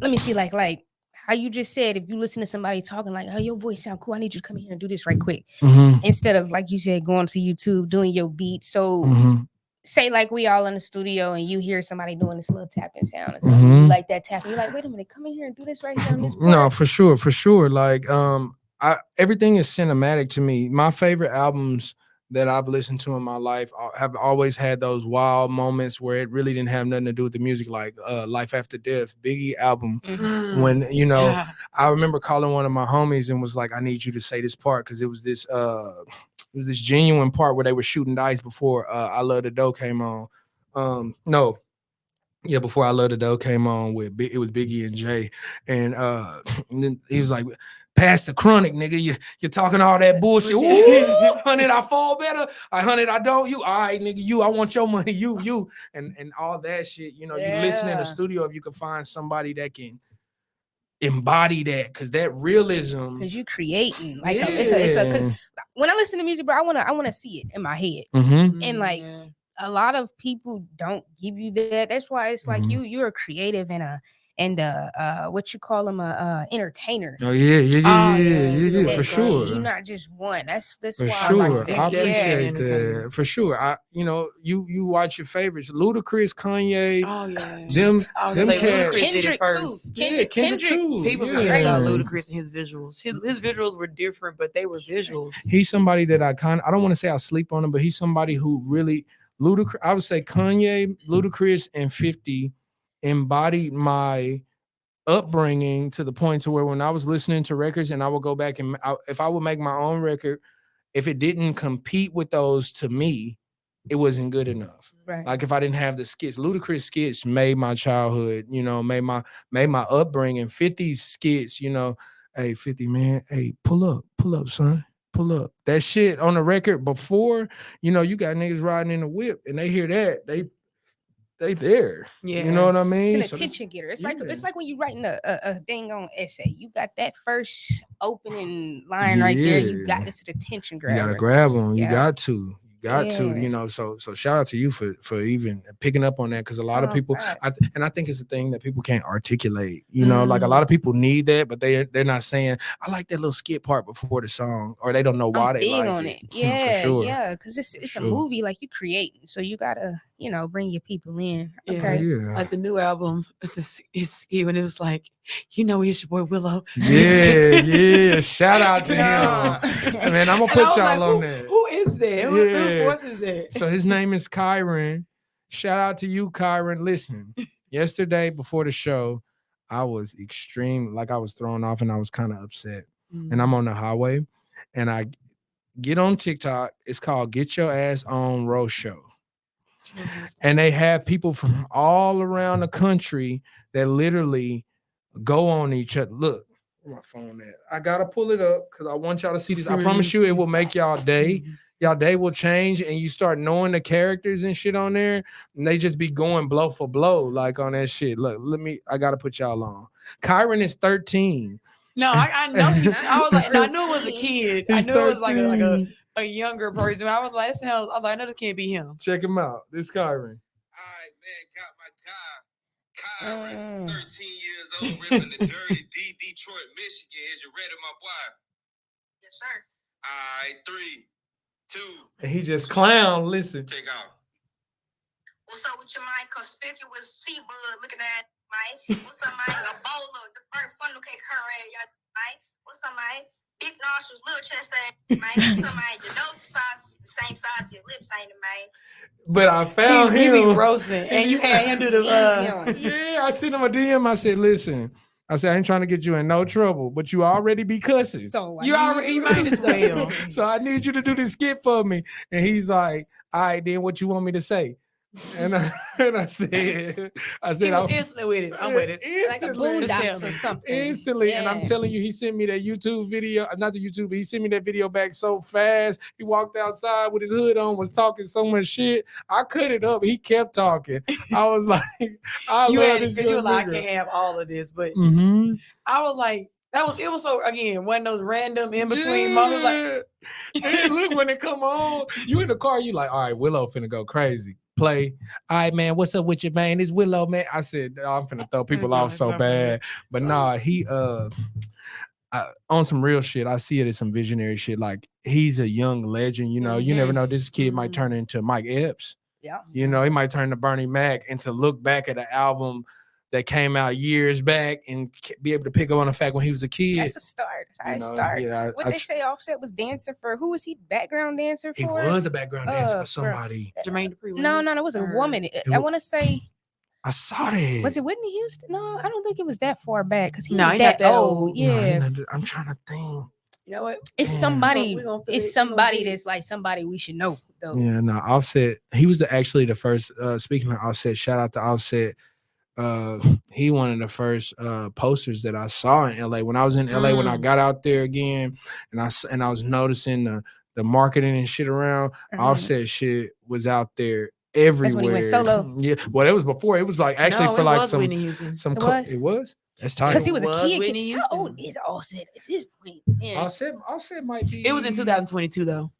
let me see, like how you just said, if you listen to somebody talking like, oh, your voice sound cool, I need you to come here and do this right quick. Instead of, like you said, going to YouTube, doing your beat. So say like we all in the studio and you hear somebody doing this little tapping sound or something, you like that tapping, you're like, wait a minute, come in here and do this right here on this part.
No, for sure. Like everything is cinematic to me. My favorite albums that I've listened to in my life have always had those wild moments where it really didn't have nothing to do with the music, like Life After Death, Biggie album. When I remember calling one of my homies and was like, I need you to say this part, because it was this genuine part where they were shooting dice before I Love the Dough came on. Before I Love the Dough came on it was Biggie and Jay, and then he was like, pass the chronic, nigga. You're talking all that bullshit. Ooh, 100, I fall better. 100, I don't. You, all right, nigga. I want your money. You, and all that shit. You listen in the studio if you can find somebody that can embody that, because that realism.
Because you creating like because when I listen to music, bro, I wanna see it in my head, and like a lot of people don't give you that. That's why it's like you're a creative and what you call them entertainer.
Oh yeah, for sure.
You're not just one. That's
for
why
sure.
I like that.
I appreciate that for sure. You watch your favorites, Ludacris, Kanye.
Oh yeah,
them
cats.
Kendrick
first.
Too. Kendrick
too.
People forget about Ludacris and his visuals. His visuals were different, but they were visuals.
He's somebody that I don't want to say I sleep on him, but he's somebody who really Ludacris. I would say Kanye, Ludacris, and 50 embodied my upbringing to the point to where when I was listening to records and I would go back and if I would make my own record, if it didn't compete with those, to me, it wasn't good enough.
Right.
Like if I didn't have the skits, Ludacris skits made my childhood, made my upbringing. 50's skits, hey 50 man, hey pull up, son. Pull up. That shit on the record before, you got niggas riding in the whip and they hear that, they there. Yeah. You know what I mean?
It's an attention getter. It's like when you're writing a thing on essay. You got that first opening line right there. You got this attention grabber.
You gotta grab them. You got to. got to, you know. So shout out to you for even picking up on that, because a lot of people, I think it's a thing that people can't articulate. You know, like a lot of people need that, but they're not saying, I like that little skit part before the song, or they don't know why they like
on
it.
Yeah,
for sure.
Yeah, because it's a movie like you creating, so you gotta bring your people in.
Okay, like the new album, it's when it was like, it's your boy Willo.
Yeah. Shout out to him, man. I'm gonna put y'all on there.
Who is that? Whose voice is that?
So his name is Kyron. Shout out to you, Kyron. Listen, yesterday before the show, I was I was thrown off and I was kind of upset. And I'm on the highway, and I get on TikTok. It's called Get Your Ass On Roast Show. And they have people from all around the country that literally go on each other. Look, where my phone at? I gotta pull it up because I want y'all to see this. I promise you, it will make y'all day. Y'all day will change, and you start knowing the characters and shit on there, and they just be going blow for blow like on that shit. Look, I gotta put y'all on. Kyron is 13.
No, I know I was like, I knew it was a kid. I knew 13. It was like a younger person. I was like, I was like, I know this can't be him.
Check him out. This Kyron.
All right, man, got my guy. Kyron, 13 years old, ripping the dirty Detroit, Michigan. Is you ready, my boy? Yes, sir. All right, 3, 2.
And he just clown. Listen.
Take off.
What's up with your mind? Conspicuous C-bud looking at Mike. What's up, Mike? A bowler, the first funnel cake curry, y'all, Mike. What's up, Mike? Big nostrils, little chest, Mike. What's up, Mike? Your nose size, the same size as your lips, ain't it, Mike?
But I found him.
He be roasting, and you had him do the.
Yeah, I sent him a DM. I said, listen. I said, I ain't trying to get you in no trouble, but you already be cussing.
So
you might as well.
So I need you to do this skit for me. And he's like, all right, then what you want me to say? And I said,
I'm instantly with it. I'm with it.
Like a Boondocks or something.
Instantly. Yeah. And I'm telling you, he sent me that YouTube video, not the YouTube, but he sent me that video back so fast. He walked outside with his hood on, was talking so much shit. I cut it up. He kept talking. I was like, I
can't have all of this, but I was like, it was so, again, one of those random in between moments. Like,
and look, when it come on, you in the car, you like, all right, Willo finna go crazy. Play. All right, man, what's up with you, man? It's Willo, man. I said, I'm finna throw people off so bad. But nah, he on some real shit. I see it as some visionary shit. Like, he's a young legend, you know. You never know, this kid might turn into Mike Epps.
Yeah.
You know, he might turn to Bernie Mac, and to look back at an album that came out years back and be able to pick up on the fact when he was a kid.
That's a start. That's how it started. Yeah, they say Offset was dancing for, who was he background dancer for?
He was a background dancer for somebody.
Jermaine Dupri.
No, it was a woman. I want to say.
I saw that.
Was it Whitney Houston? No, I don't think it was that far back because he's
not
that old. Yeah.
No, I'm trying to think.
You know what?
It's somebody. It's somebody that's like somebody we should know, though.
Yeah, no, Offset. He was actually the first. Speaking of Offset, shout out to Offset. He one of the first posters that I saw in LA. When I was in LA, when I got out there again, and I was noticing the marketing and shit around, Offset shit was out there everywhere. That's when he went
solo.
Yeah, well, it was before. It was like actually for like some.
It
was. That's tight.
Because he was a kid. How old is Offset at this point?
Yeah. Offset might be.
It was in 2022 though,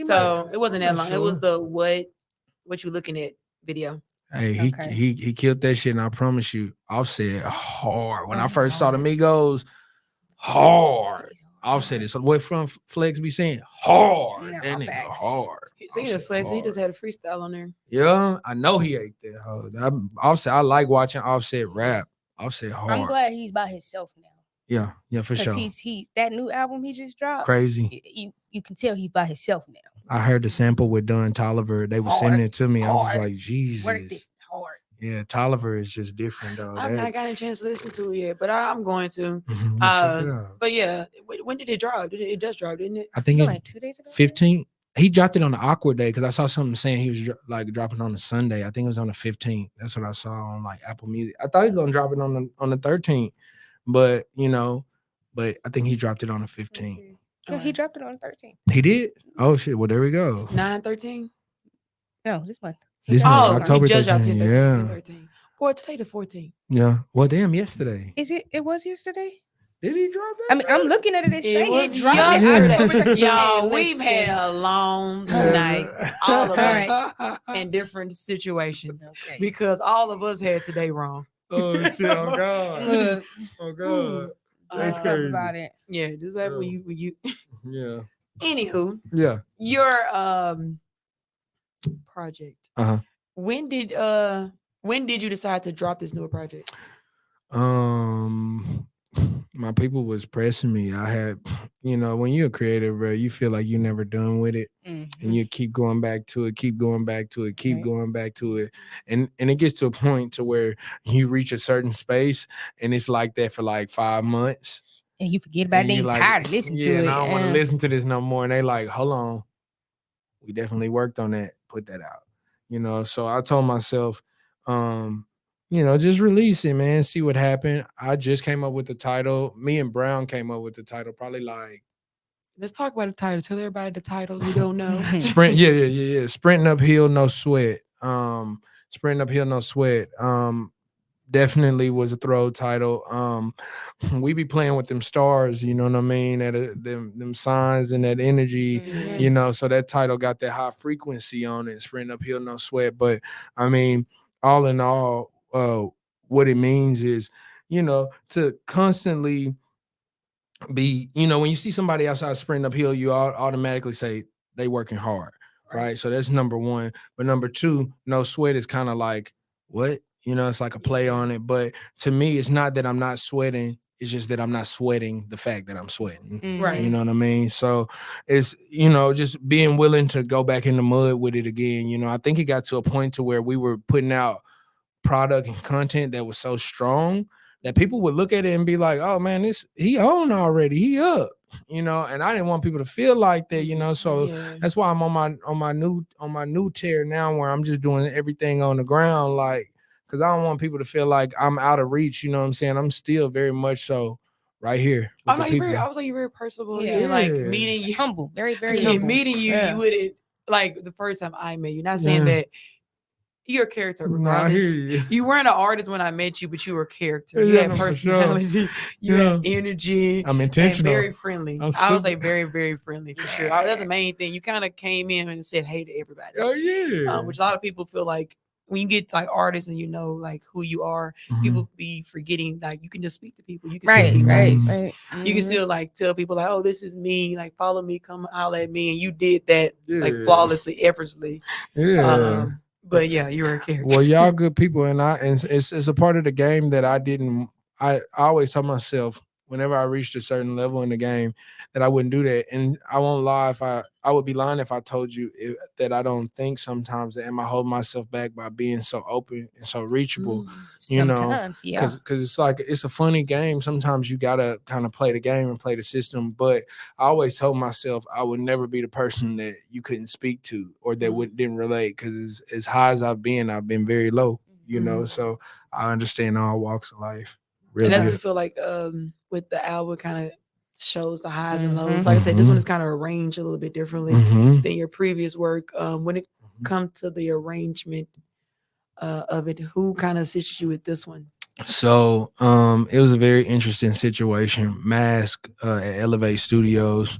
so it wasn't that long. Sure. It was the what you looking at video.
Hey, he killed that shit, and I promise you, Offset hard. When I first saw the Migos, hard. Offset is what from Flex be saying hard.
No,
that nigga hard.
Speaking of Flex, he just had a freestyle on there.
Yeah, I know he ate that. Offset, I like watching Offset rap. Offset hard.
I'm glad he's by himself now.
Yeah, for sure.
He's that new album he just dropped.
Crazy.
You can tell he's by himself now.
I heard the sample with Don Tolliver. They were sending it to me. I was like, Jesus.
Worth it. Hard.
Yeah, Tolliver is just different, though.
I've not gotten a chance to listen to it yet, but I'm going to.
Mm-hmm.
But yeah, when did it drop? It just dropped, didn't it?
I think
it's like 2 days ago.
15th. He dropped it on the awkward day because I saw something saying he was like dropping on a Sunday. I think it was on the 15th. That's what I saw on like Apple Music. I thought he was gonna drop it on the 13th, but I think he dropped it on the 15th.
No, he dropped it on the 13th.
He did? Oh shit! Well, there we go.
9/13.
No, this month.
October 13th. Yeah.
13. Boy, today the 14th.
Yeah. Well, damn. Yesterday.
Is it? It was yesterday.
Did he drop that?
I mean, I'm looking at it. It
was
dropped it
yesterday.
October 30th.
Y'all,
Hey,
we've
listen.
had a long night, all of us,
All
in different situations,
Okay.
because all of us had today wrong.
Oh shit! Oh god!
Look,
Oh god!
let's
That's
talk
crazy.
about it.
Yeah, just like when you.
Yeah.
Anywho,
Yeah.
your project.
Uh-huh.
When did you decide to drop this newer project?
My people was pressing me. I had, when you're a creative, bro, you feel like you're never done with it. And you keep going back to it, keep going back to it, keep going back to it. And it gets to a point to where you reach a certain space and it's like that for like 5 months.
And you forget about it, then you're
like,
tired of listening to it.
And I don't want to listen to this no more. And they like, hold on. We definitely worked on that, put that out. So I told myself, just release it, man. See what happened. I just came up with the title. Me and Brown came up with the title probably like.
Let's talk about the title. Tell everybody the title who don't know.
Sprint, yeah. Sprinting uphill, no sweat. Sprinting uphill, no sweat. Definitely was a throw title. We be playing with them stars, you know what I mean? Them signs and that energy, so that title got that high frequency on it, sprinting uphill, no sweat. But I mean, all in all, what it means is, to constantly be, when you see somebody outside sprinting uphill, you automatically say they working hard, right? So that's number one. But number two, no sweat is kind of like, what? It's like a play on it. But to me, it's not that I'm not sweating. It's just that I'm not sweating the fact that I'm sweating.
Right.
You know what I mean? So it's, just being willing to go back in the mud with it again. I think it got to a point to where we were putting out product and content that was so strong that people would look at it and be like, oh man, he on already, he up, and I didn't want people to feel like that, so that's why I'm on my new tear now, where I'm just doing everything on the ground, like, because I don't want people to feel like I'm out of reach, you know what I'm saying? I'm still very much so right here with the people.
I was like, you're very personable.
Yeah.
And like meeting you,
humble, very, very humble.
Meeting you, you wouldn't, like the first time I met you, not saying that you're a character regardless. You weren't an artist when I met you, but you were a character. You had personality. Sure. You had energy.
I'm intentional.
And very friendly. I was like very, very friendly for sure. That's the main thing. You kind of came in and said hey to everybody.
Oh yeah.
Which a lot of people feel like when you get like artists and like who you are, people be forgetting like you can just speak to people. You can still be nice. You can still like tell people like, oh, this is me. Like follow me, come holler at me, and you did that like flawlessly, effortlessly.
Yeah.
But yeah, you're a character.
Well, y'all good people, and it's a part of the game that I always tell myself whenever I reached a certain level in the game that I wouldn't do that. And I won't lie if I would be lying if I told you that I don't think sometimes that am I holding myself back by being so open and so reachable,
sometimes,
because it's like, it's a funny game. Sometimes you gotta kind of play the game and play the system. But I always told myself I would never be the person that you couldn't speak to or that didn't relate, because as high as I've been very low, so I understand all walks of life.
And that's what I feel like with the album kind of shows the highs and lows. Like I said, this one is kind of arranged a little bit differently than your previous work. When it comes to the arrangement of it, who kind of assisted you with this one?
So it was a very interesting situation. Mask at Elevate Studios,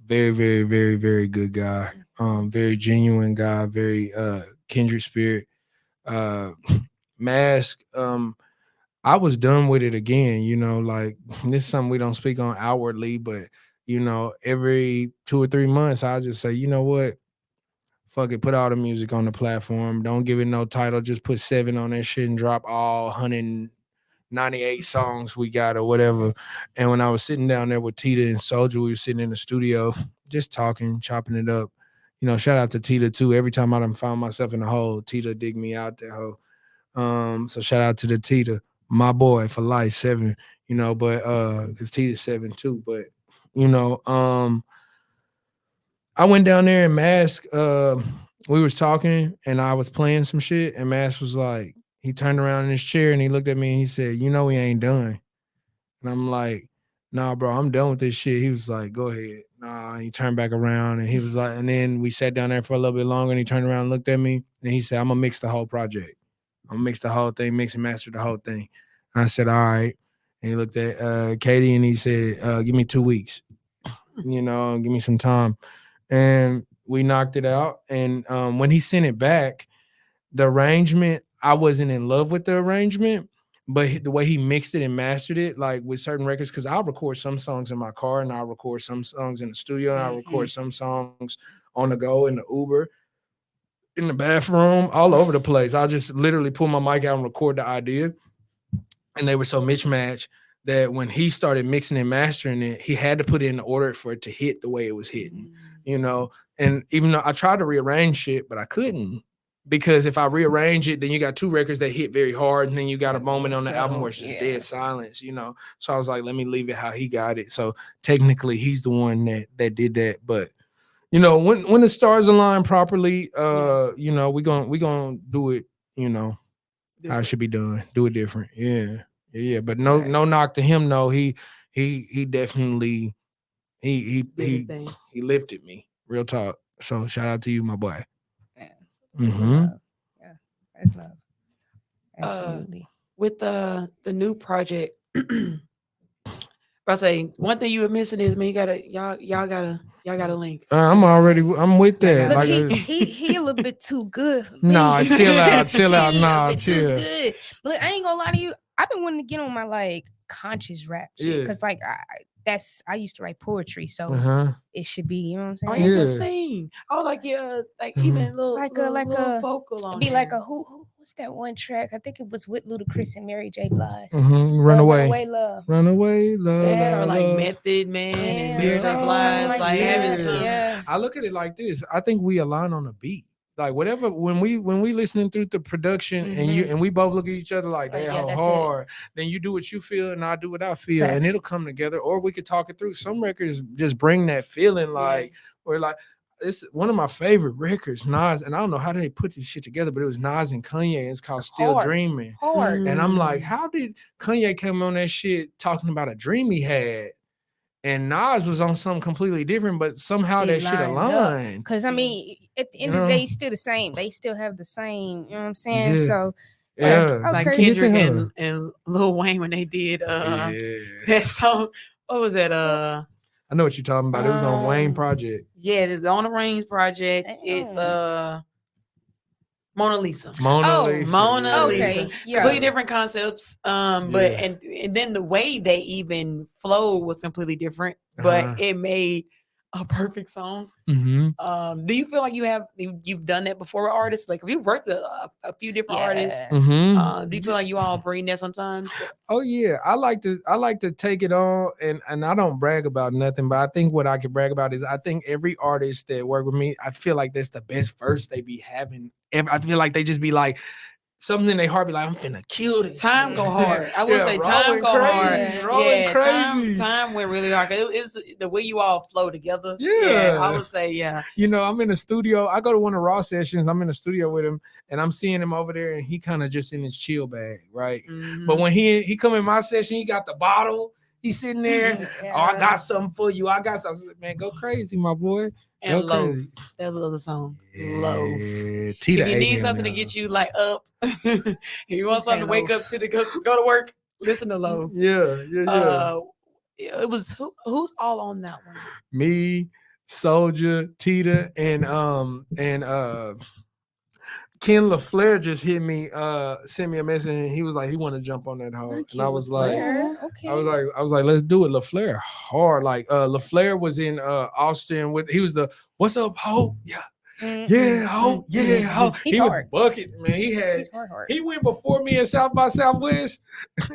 very, very, very, very good guy. Very genuine guy, very kindred spirit. Mask, I was done with it again, like this is something we don't speak on outwardly, but every 2 or 3 months, I'll just say, you know what? Fuck it, put all the music on the platform. Don't give it no title. Just put 7 on that shit and drop all 198 songs we got or whatever. And when I was sitting down there with Tita and Soldier, we were sitting in the studio, just talking, chopping it up. Shout out to Tita too. Every time I done found myself in a hole, Tita dig me out that hole. So shout out to the Tita, my boy for life, 7, but because Tita's 7 too. But I went down there and Mask, we was talking and I was playing some shit, and Mask was like, he turned around in his chair and he looked at me and he said, we ain't done. And I'm like, nah, bro, I'm done with this shit. He was like, go ahead. Nah, he turned back around and he was like, and then we sat down there for a little bit longer and he turned around and looked at me and he said, I'm gonna mix the whole project. I'm gonna mix the whole thing, mix and master the whole thing. And I said, all right. And he looked at Katie and he said, give me 2 weeks, you know, give me some time. And we knocked it out. And when he sent it back, the arrangement, I wasn't in love with the arrangement, but the way he mixed it and mastered it, like with certain records, because I'll record some songs in my car and I'll record some songs in the studio and I'll record some songs on the go in the Uber, in the bathroom, all over the place. I'll just literally pull my mic out and record the idea. And they were so mismatched that when he started mixing and mastering it, he had to put it in order for it to hit the way it was hitting, you know? And even though I tried to rearrange shit, but I couldn't. Because if I rearrange it, then you got 2 records that hit very hard, and then you got a moment on the album where it's just dead silence, you know. So I was like, let me leave it how he got it. So technically, he's the one that did that. But you know, when the stars align properly, you know, we gonna do it, you know, how it should be done. Do it different, yeah. But no knock to him. No, he definitely he lifted me. Real talk. So shout out to you, my boy.
Yeah, that's love. Absolutely.
With the new project, I say one thing you were missing is, man, y'all gotta link.
I'm with that.
Look,
like
he a little bit too good. For me.
Nah, chill out. Nah,
chill. Too good. Look, I ain't gonna lie to you. I've been wanting to get on my like conscious rap shit because like I used to write poetry, so it should be, you know what I'm saying?
Oh, you can sing. Oh, like even little vocal on.
It'd be like a what's that one track? I think it was with Ludacris and Mary J. Blige.
Runaway Love.
That or like Method Man and Mary J. Blige, like having some.
I look at it like this. I think we align on a beat. Like whatever, when we listening through the production and we both look at each other like that hard, then you do what you feel and I do what I feel, and it'll come together. Or we could talk it through. Some records just bring that feeling, like or like it's one of my favorite records, Nas, and I don't know how they put this shit together, but it was Nas and Kanye. It's called Still Dreaming. And I'm like, how did Kanye come on that shit talking about a dream he had? And Nas was on something completely different, but somehow that shit aligned.
Because I mean, at the end of the day, it's still the same. They still have the same, you know what I'm saying? So
like Kendrick and Lil Wayne when they did that song. What was that?
I know what you're talking about. It was on Wayne Project.
Yeah, it's on the Wayne Project. It's Mona Lisa.
Mona Lisa.
Okay. Completely different concepts. But and then the way they even flow was completely different, but it made a perfect song. Do you feel like you've done that before with artists? Like, have you worked with a few different artists? Do you feel like you all bring that sometimes?
Oh yeah, I like to take it on, and I don't brag about nothing, but I think what I can brag about is I think every artist that work with me, I feel like that's the best verse they be having. I feel like they just be like something in their heart, be like, I'm finna kill this.
Time go hard. I will say time go hard. Time went really hard. It's the way you all flow together. Yeah, I would say,
You know, I'm in the studio. I go to one of Raw sessions. I'm in the studio with him, and I'm seeing him over there, and he kind of just in his chill bag, right? But when he come in my session, he got the bottle. He's sitting there. Oh, I got something for you. I got something. Man, go crazy, my boy.
And Loaf. That little song. Loaf. If you need something to get you like up, if you want something to wake up to go to work, listen to Loaf.
Yeah.
It was who's all on that one?
Me, Soldier, Tita, and Ken LaFleur just hit me, sent me a message, and he was like, he wanted to jump on that hoe. And I was like, I was like, let's do it. LaFleur hard. Like LaFleur was in Austin he was the what's up, ho? Yeah. Yeah, ho, yeah, ho. He was bucket, man. He went before me in South by Southwest,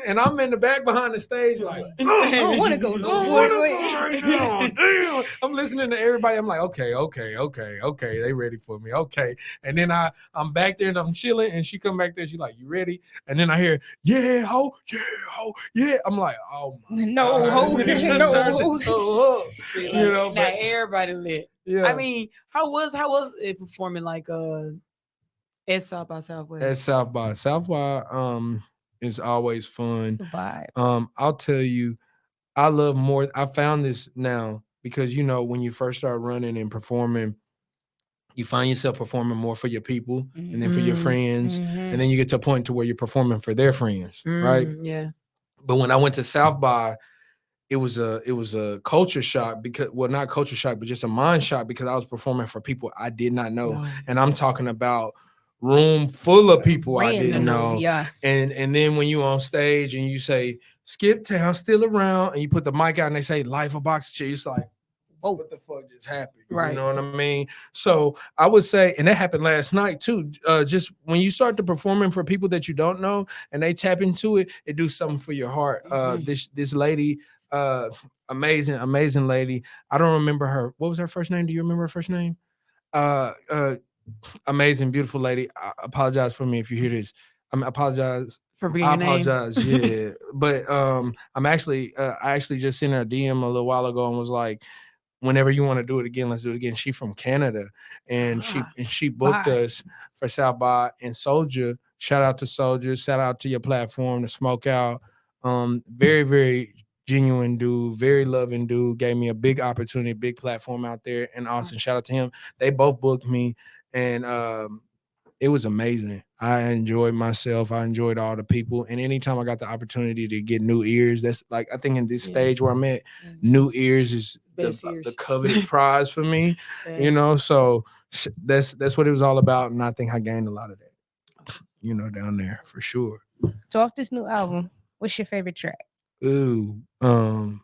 and I'm in the back behind the stage, like, I don't want to go right now. Damn. I'm listening to everybody. I'm like, okay. They ready for me. Okay. And then I'm back there and I'm chilling, and she come back there. She's like, you ready? And then I hear, yeah, ho, yeah. I'm like, oh my
no, ho,
no. You know, now everybody lit. Yeah. I mean, how was it performing like at South by Southwest?
At South by Southwest, is always fun.
It's a vibe.
I'll tell you, I love more. I found this now because when you first start running and performing, you find yourself performing more for your people and then for your friends, and then you get to a point to where you're performing for their friends, right?
Yeah.
But when I went to South by, it was a culture shock because, well, not culture shock, but just a mind shock because I was performing for people I did not know.
No.
And I'm talking about room full of people I didn't
Randoms,
know.
yeah.
And then when you on stage and you say, Skip Town still around, and you put the mic out and they say, life a box of cheese, it's like,
Whoa.
what the fuck just happened?
Right.
You know what I mean? So I would say, and that happened last night too. Just when you start to performing for people that you don't know and they tap into it, it do something for your heart. This lady, amazing lady. I don't remember her. What was her first name? Do you remember her first name? Amazing, beautiful lady. I apologize for me if you hear this. I apologize.
For being
I
your name.
apologize. Yeah, but I actually just sent her a DM a little while ago and was like, whenever you want to do it again, let's do it again. She from Canada, and she booked us for South by and Soldier. Shout out to Soldier. Shout out to your platform, the Smoke Out. Very, very genuine dude, very loving dude. Gave me a big opportunity, big platform out there in Austin. Shout out to him. They both booked me, and it was amazing. I enjoyed myself. I enjoyed all the people. And anytime I got the opportunity to get new ears, that's like, I think in this stage where I'm at, new ears is the coveted prize for me, you know? So that's what it was all about. And I think I gained a lot of that, you know, down there for sure.
So off this new album, what's your favorite track?
Ooh, the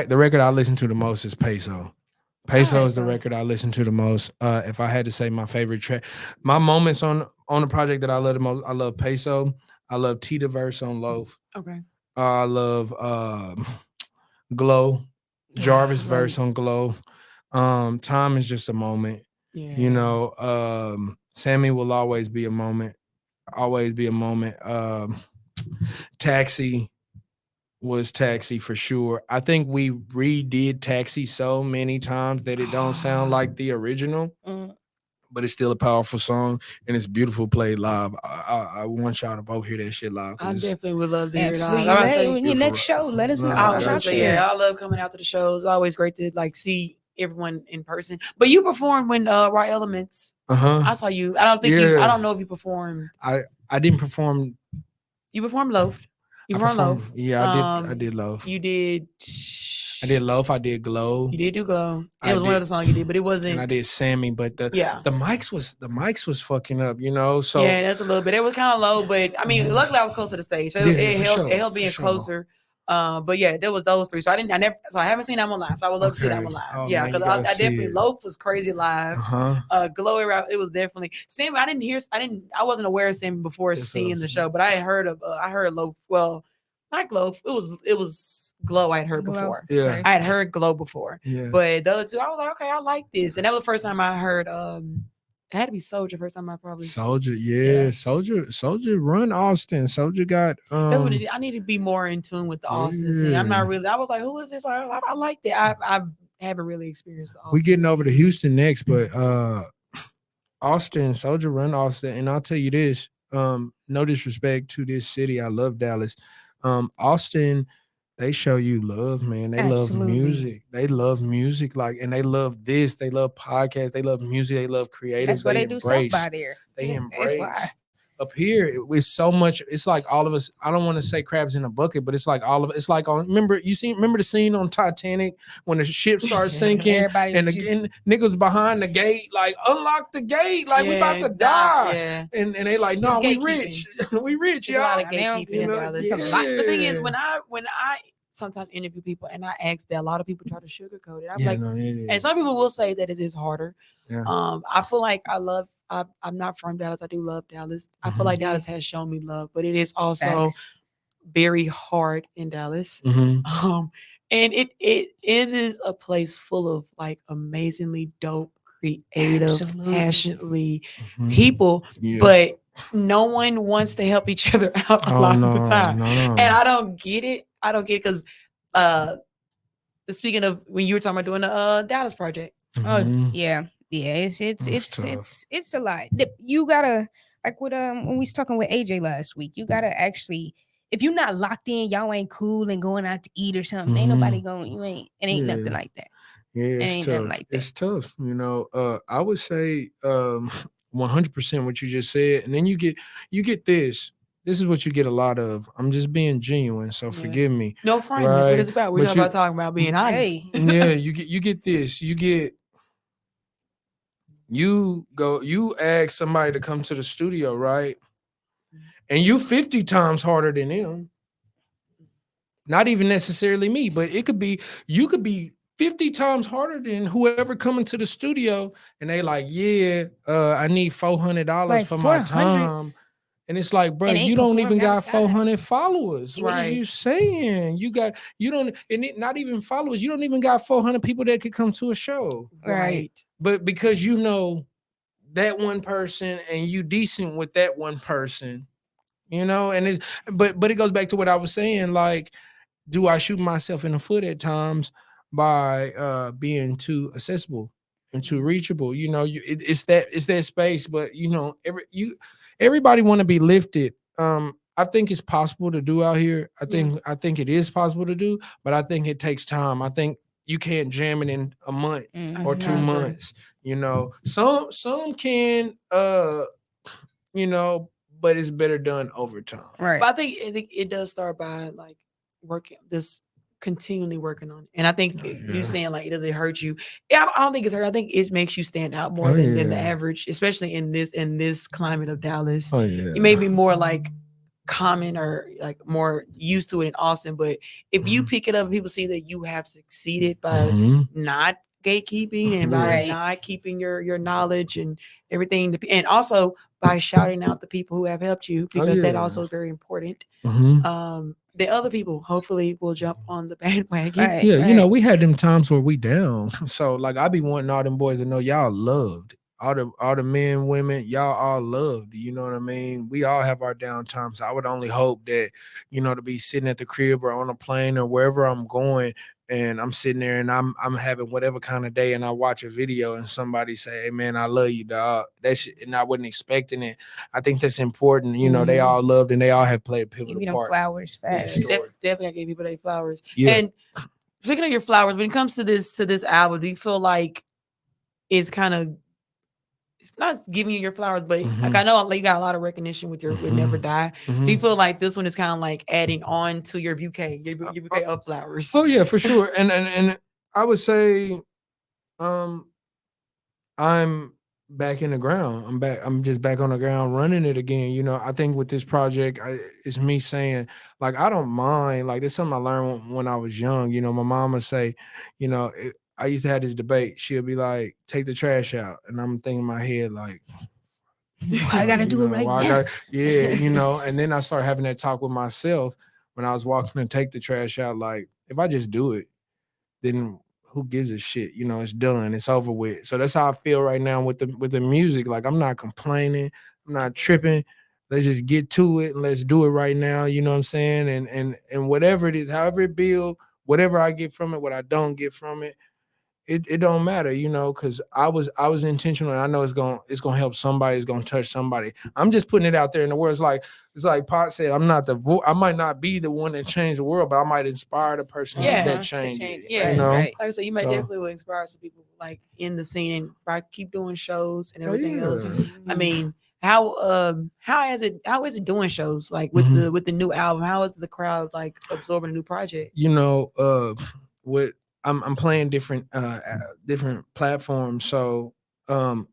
record I listen to the most is Peso. Peso is the record I listen to the most. If I had to say my favorite track, my moments on the project that I love the most, I love Peso. I love Tita verse on Loaf.
Okay.
I love Glow, Jarvis verse on Glow. Time is just a moment.
Yeah.
You know, Sammy will always be a moment. Always be a moment. Taxi was Taxi for sure. I think we redid Taxi so many times that it don't sound like the original, but it's still a powerful song and it's beautiful played live. I want y'all to both hear that shit live.
I definitely would love to hear it.
Absolutely. Your next show, let us know.
I was gonna say, I love coming out to the shows. It's always great to like see everyone in person. But you performed when Right Elements. I saw you. I don't think I don't know if you performed.
I didn't perform.
You performed Loaf. You performed Loaf.
Yeah, I did Loaf.
You did.
I did Loaf. I did Glow.
You did do Glow. It was one of the songs you did, but it wasn't.
And I did Sammy, but the mics was fucking up, you know. So
yeah, that's a little bit. It was kind of low, but I mean, luckily I was close to the stage, so it helped being closer. But yeah, there was those three. So I haven't seen them on live. So I would love to see them on live. Yeah, because I definitely Loaf was crazy live. Glow, it was definitely Sammy. I wasn't aware of Sammy before seeing the show, but I had heard of I heard Loaf. Well, not Glow. It was Glow I had heard before.
Yeah,
I had heard Glow before.
Yeah,
but the other two, I was like, okay, I like this, and that was the first time I heard. It had to be Soldier. First time I probably
Soldier. Yeah. Soldier run Austin. Soldier got.
That's what it is. I need to be more in tune with the Austin scene. I'm not really. I was like, who is this? I like that. I haven't really experienced the Austin.
We getting over to Houston next, but Austin, Soldier run Austin, and I'll tell you this. No disrespect to this city. I love Dallas. Austin, they show you love, man. They love music. They love music, and they love this. They love podcasts. They love music. They love creatives.
That's why they do South by there.
They embrace. Up here, it's so much. It's like all of us. I don't want to say crabs in a bucket, but it's like all of it. It's like remember the scene on Titanic when the ship starts sinking and niggas behind the gate, like unlock the gate, like we about to die. Yeah. And they like, no, we rich. We rich, y'all.
A lot of gatekeeping in Dallas. The thing is, when I sometimes interview people and I ask that, a lot of people try to sugarcoat it. I'm and some people will say that it is harder. Yeah. I feel like I'm not from Dallas. I do love Dallas. I feel like Dallas has shown me love, but it is also very hard in Dallas. And it is a place full of like amazingly dope, creative, passionately people, but no one wants to help each other out a lot of the time. And I don't get it. Because speaking of when you were talking about doing the Dallas project.
Yeah, it's a lot. You gotta, like with when we was talking with AJ last week, you gotta actually, if you're not locked in, y'all ain't cool and going out to eat or something, ain't nobody going, it ain't nothing like that.
Yeah, it's tough. It's tough. You know, I would say 100% what you just said, and then you get this. this is what you get a lot of. I'm just being genuine, so forgive me.
No frame. That's what it's about. We're talking about being honest.
Yeah, you get this. You ask somebody to come to the studio, right? And you 50 times harder than them. Not even necessarily me, but you could be 50 times harder than whoever coming to the studio, and they like, yeah, I need $400 for my time. And it's like, bro, you don't even got 400 followers. What are you saying? You don't, and not even followers. You don't even got 400 people that could come to a show.
Right.
But because you know that one person and you decent with that one person, and but it goes back to what I was saying. Like, do I shoot myself in the foot at times by being too accessible and too reachable? It's that space, but everybody want to be lifted. I think it's possible to do out here. I think it is possible to do, but I think it takes time. I think you can't jam it in a month or 2 months. Some can, but it's better done over time.
Right.
But I think it does start by like continually working on it. And I think you saying like, does it hurt you? Yeah, I don't think it's hurt. I think it makes you stand out more than the average, especially in this climate of Dallas. You may be more like common or like more used to it in Austin, but if you pick it up and people see that you have succeeded by not gatekeeping and by not keeping your knowledge and everything, and also by shouting out the people who have helped you, because that also is very important. The other people hopefully will jump on the bandwagon.
We had them times where we down. So like I be wanting all them boys to know y'all loved. All the men, women, y'all all loved. You know what I mean? We all have our downtime. So I would only hope that, to be sitting at the crib or on a plane or wherever I'm going, and I'm sitting there and I'm having whatever kind of day, and I watch a video and somebody say, "Hey man, I love you, dog." And I wasn't expecting it. I think that's important. They all loved and they all have played a pivotal part.
Flowers fast.
Definitely, I gave people their flowers. Yeah. And speaking of your flowers, when it comes to this album, do you feel like it's kind of, it's not giving you your flowers, but like I know you got a lot of recognition with with Never Die. Do you feel like this one is kind of like adding on to your bouquet of flowers?
Oh yeah, for sure. And I would say, I'm back in the ground. I'm just back on the ground running it again. I think with this project, it's me saying, like, I don't mind. Like, there's something I learned when I was young. My mom would say, I used to have this debate. She'll be like, take the trash out. And I'm thinking in my head, like,
I got to do it right now.
And then I started having that talk with myself when I was walking to take the trash out. Like, if I just do it, then who gives a shit? It's done. It's over with. So that's how I feel right now with the music. Like, I'm not complaining. I'm not tripping. Let's just get to it and let's do it right now. You know what I'm saying? And whatever it is, however it build, whatever I get from it, what I don't get from it, it don't matter, because I was intentional, and I know it's gonna help somebody, it's gonna touch somebody. I'm just putting it out there in the world. It's like Pot said, I might not be the one that changed the world, but I might inspire the person that changed it.
Yeah, like I said, you might definitely will inspire some people like in the scene, and by keep doing shows and everything else. I mean, how is it doing shows like with the new album? How is the crowd like absorbing a new project?
With I'm playing different platforms. So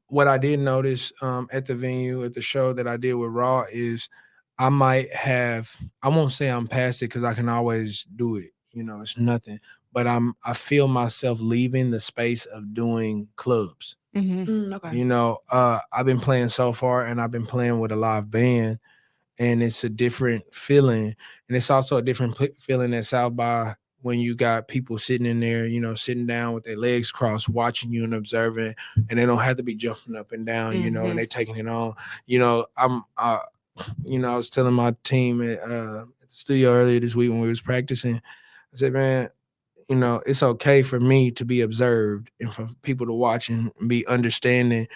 what I did notice at the venue, at the show that I did with Raw, is I won't say I'm past it, because I can always do it. It's nothing. But I feel myself leaving the space of doing clubs.
Okay.
I've been playing so far, and I've been playing with a live band, and it's a different feeling. And it's also a different feeling at South by, when you got people sitting in there, sitting down with their legs crossed, watching you and observing, and they don't have to be jumping up and down, and they taking it on. I was telling my team at the studio earlier this week when we was practicing, I said, man, it's okay for me to be observed and for people to watch and be understanding.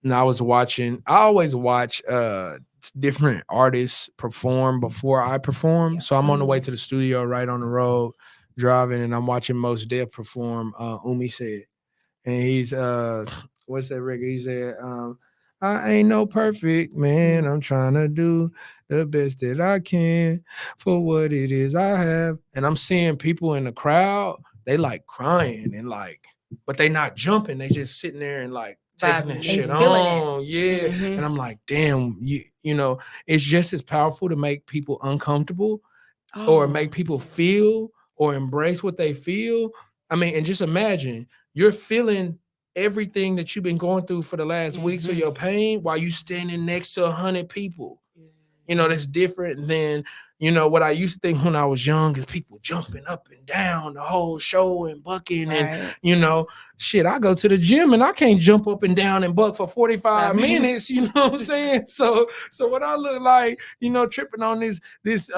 And I always watch different artists perform before I perform. So I'm on the way to the studio, right on the road, driving, and I'm watching Mos Def perform Umi Said. And he's what's that record? He said, I ain't no perfect man. I'm trying to do the best that I can for what it is I have. And I'm seeing people in the crowd, they like crying and like, but they not jumping. They just sitting there and like taking that shit on. Yeah. And I'm like, damn, you know, it's just as powerful to make people uncomfortable or make people feel or embrace what they feel. I mean, and just imagine you're feeling everything that you've been going through for the last weeks of your pain while you standing next to 100 people. You know, that's different than, you know, what I used to think when I was young is people jumping up and down the whole show and bucking and, you know, shit, I go to the gym and I can't jump up and down and buck for 45 minutes, you know what I'm saying? So what I look like, you know, tripping on this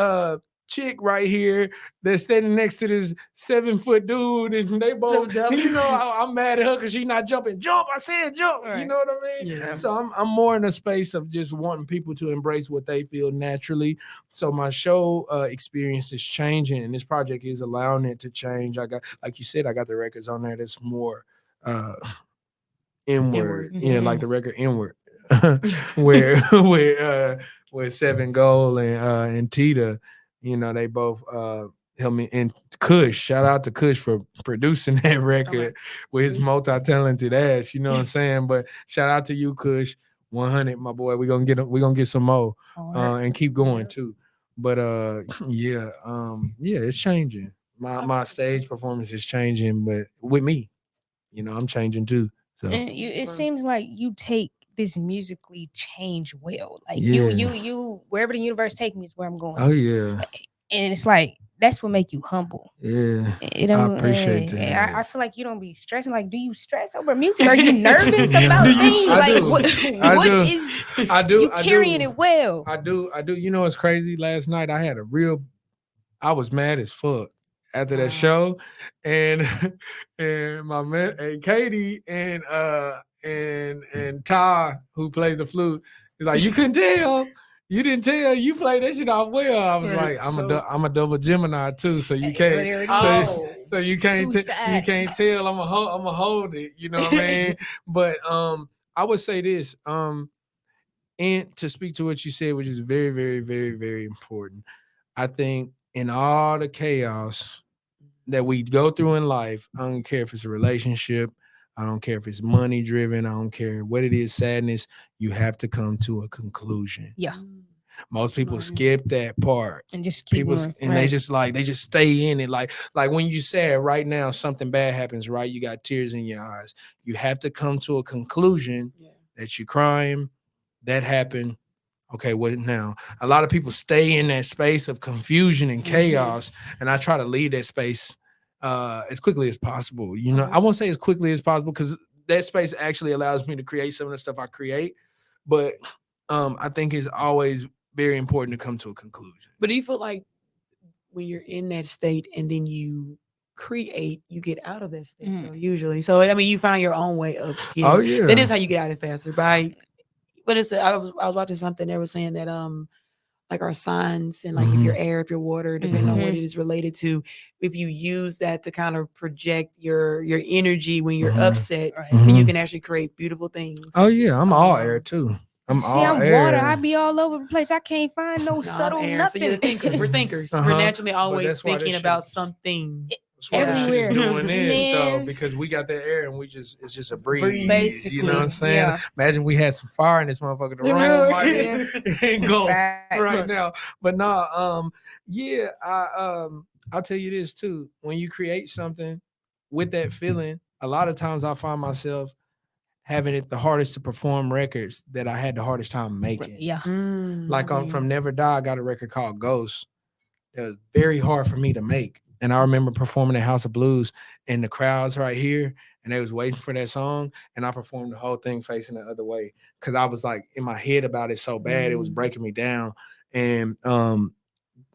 chick right here that's standing next to this 7-foot dude and they both, you know, I'm mad at her because she's not jumping. Jump, I said jump, you know what I mean? Yeah. So I'm more in a space of just wanting people to embrace what they feel naturally. So my show experience is changing and this project is allowing it to change. I got, like you said, I got the records on there that's more inward. Yeah, like the record Inward. where Seven Gold and Tita, you know, they both helped me. And Kush, shout out to Kush for producing that record with his multi-talented ass, you know what I'm saying? But shout out to you, Kush, 100, my boy. We're gonna get some more and keep going too. But yeah, it's changing. My stage performance is changing, but with me, you know, I'm changing too. So
and it seems like you take this musically change well. Like you wherever the universe take me is where I'm going.
Oh yeah.
And it's like that's what make you humble.
Yeah. I appreciate that.
I feel like you don't be stressing. Like, do you stress over music? Are you nervous about things?
I do.
You carrying it well.
I do. You know, it's crazy. Last night I was mad as fuck after that show, and my man, and Katie, and Ty, who plays the flute, is like, you couldn't tell. You didn't tell. You played that shit off well. I was like, I'm a double Gemini too, so you can't. So you can't. You can't tell. I'm a hold it. You know what I mean? But I would say this. And to speak to what you said, which is very, very, very, very important. I think in all the chaos that we go through in life, I don't care if it's a relationship, I don't care if it's money driven, I don't care what it is, sadness, you have to come to a conclusion.
Yeah.
Most people skip that part
and just keep going.
And they just stay in it. Like when you said right now something bad happens, right? You got tears in your eyes. You have to come to a conclusion that you're crying, that happened. Okay, what now? A lot of people stay in that space of confusion and chaos, and I try to leave that space as quickly as possible. You know, I won't say as quickly as possible because that space actually allows me to create some of the stuff I create. But I think it's always very important to come to a conclusion.
But do you feel like when you're in that state and then you create, you get out of that state though, usually? So I mean, you find your own way of getting.
Oh yeah,
that is how you get out of it faster by. But it's I was watching something they were saying that like our signs and like if you're air, if you're water, depending on what it is related to, if you use that to kind of project your energy when you're upset, then you can actually create beautiful things.
Oh yeah, I'm all air too. I'm
water. I be all over the place. I can't find no subtle nothing.
So you're thinkers. We're thinkers. We're naturally always thinking about something.
That's why this shit is doing this though, because we got that air and it's just a breeze. Basically, you know what I'm saying? Yeah. Imagine we had some fire in this motherfucker. The room might ain't go right now. But no, I'll tell you this too. When you create something with that feeling, a lot of times I find myself having it the hardest to perform records that I had the hardest time making.
Yeah.
Like from Never Die, I got a record called Ghost. It was very hard for me to make. And I remember performing at House of Blues and the crowds right here, and they was waiting for that song. And I performed the whole thing facing the other way because I was like in my head about it so bad, it was breaking me down. And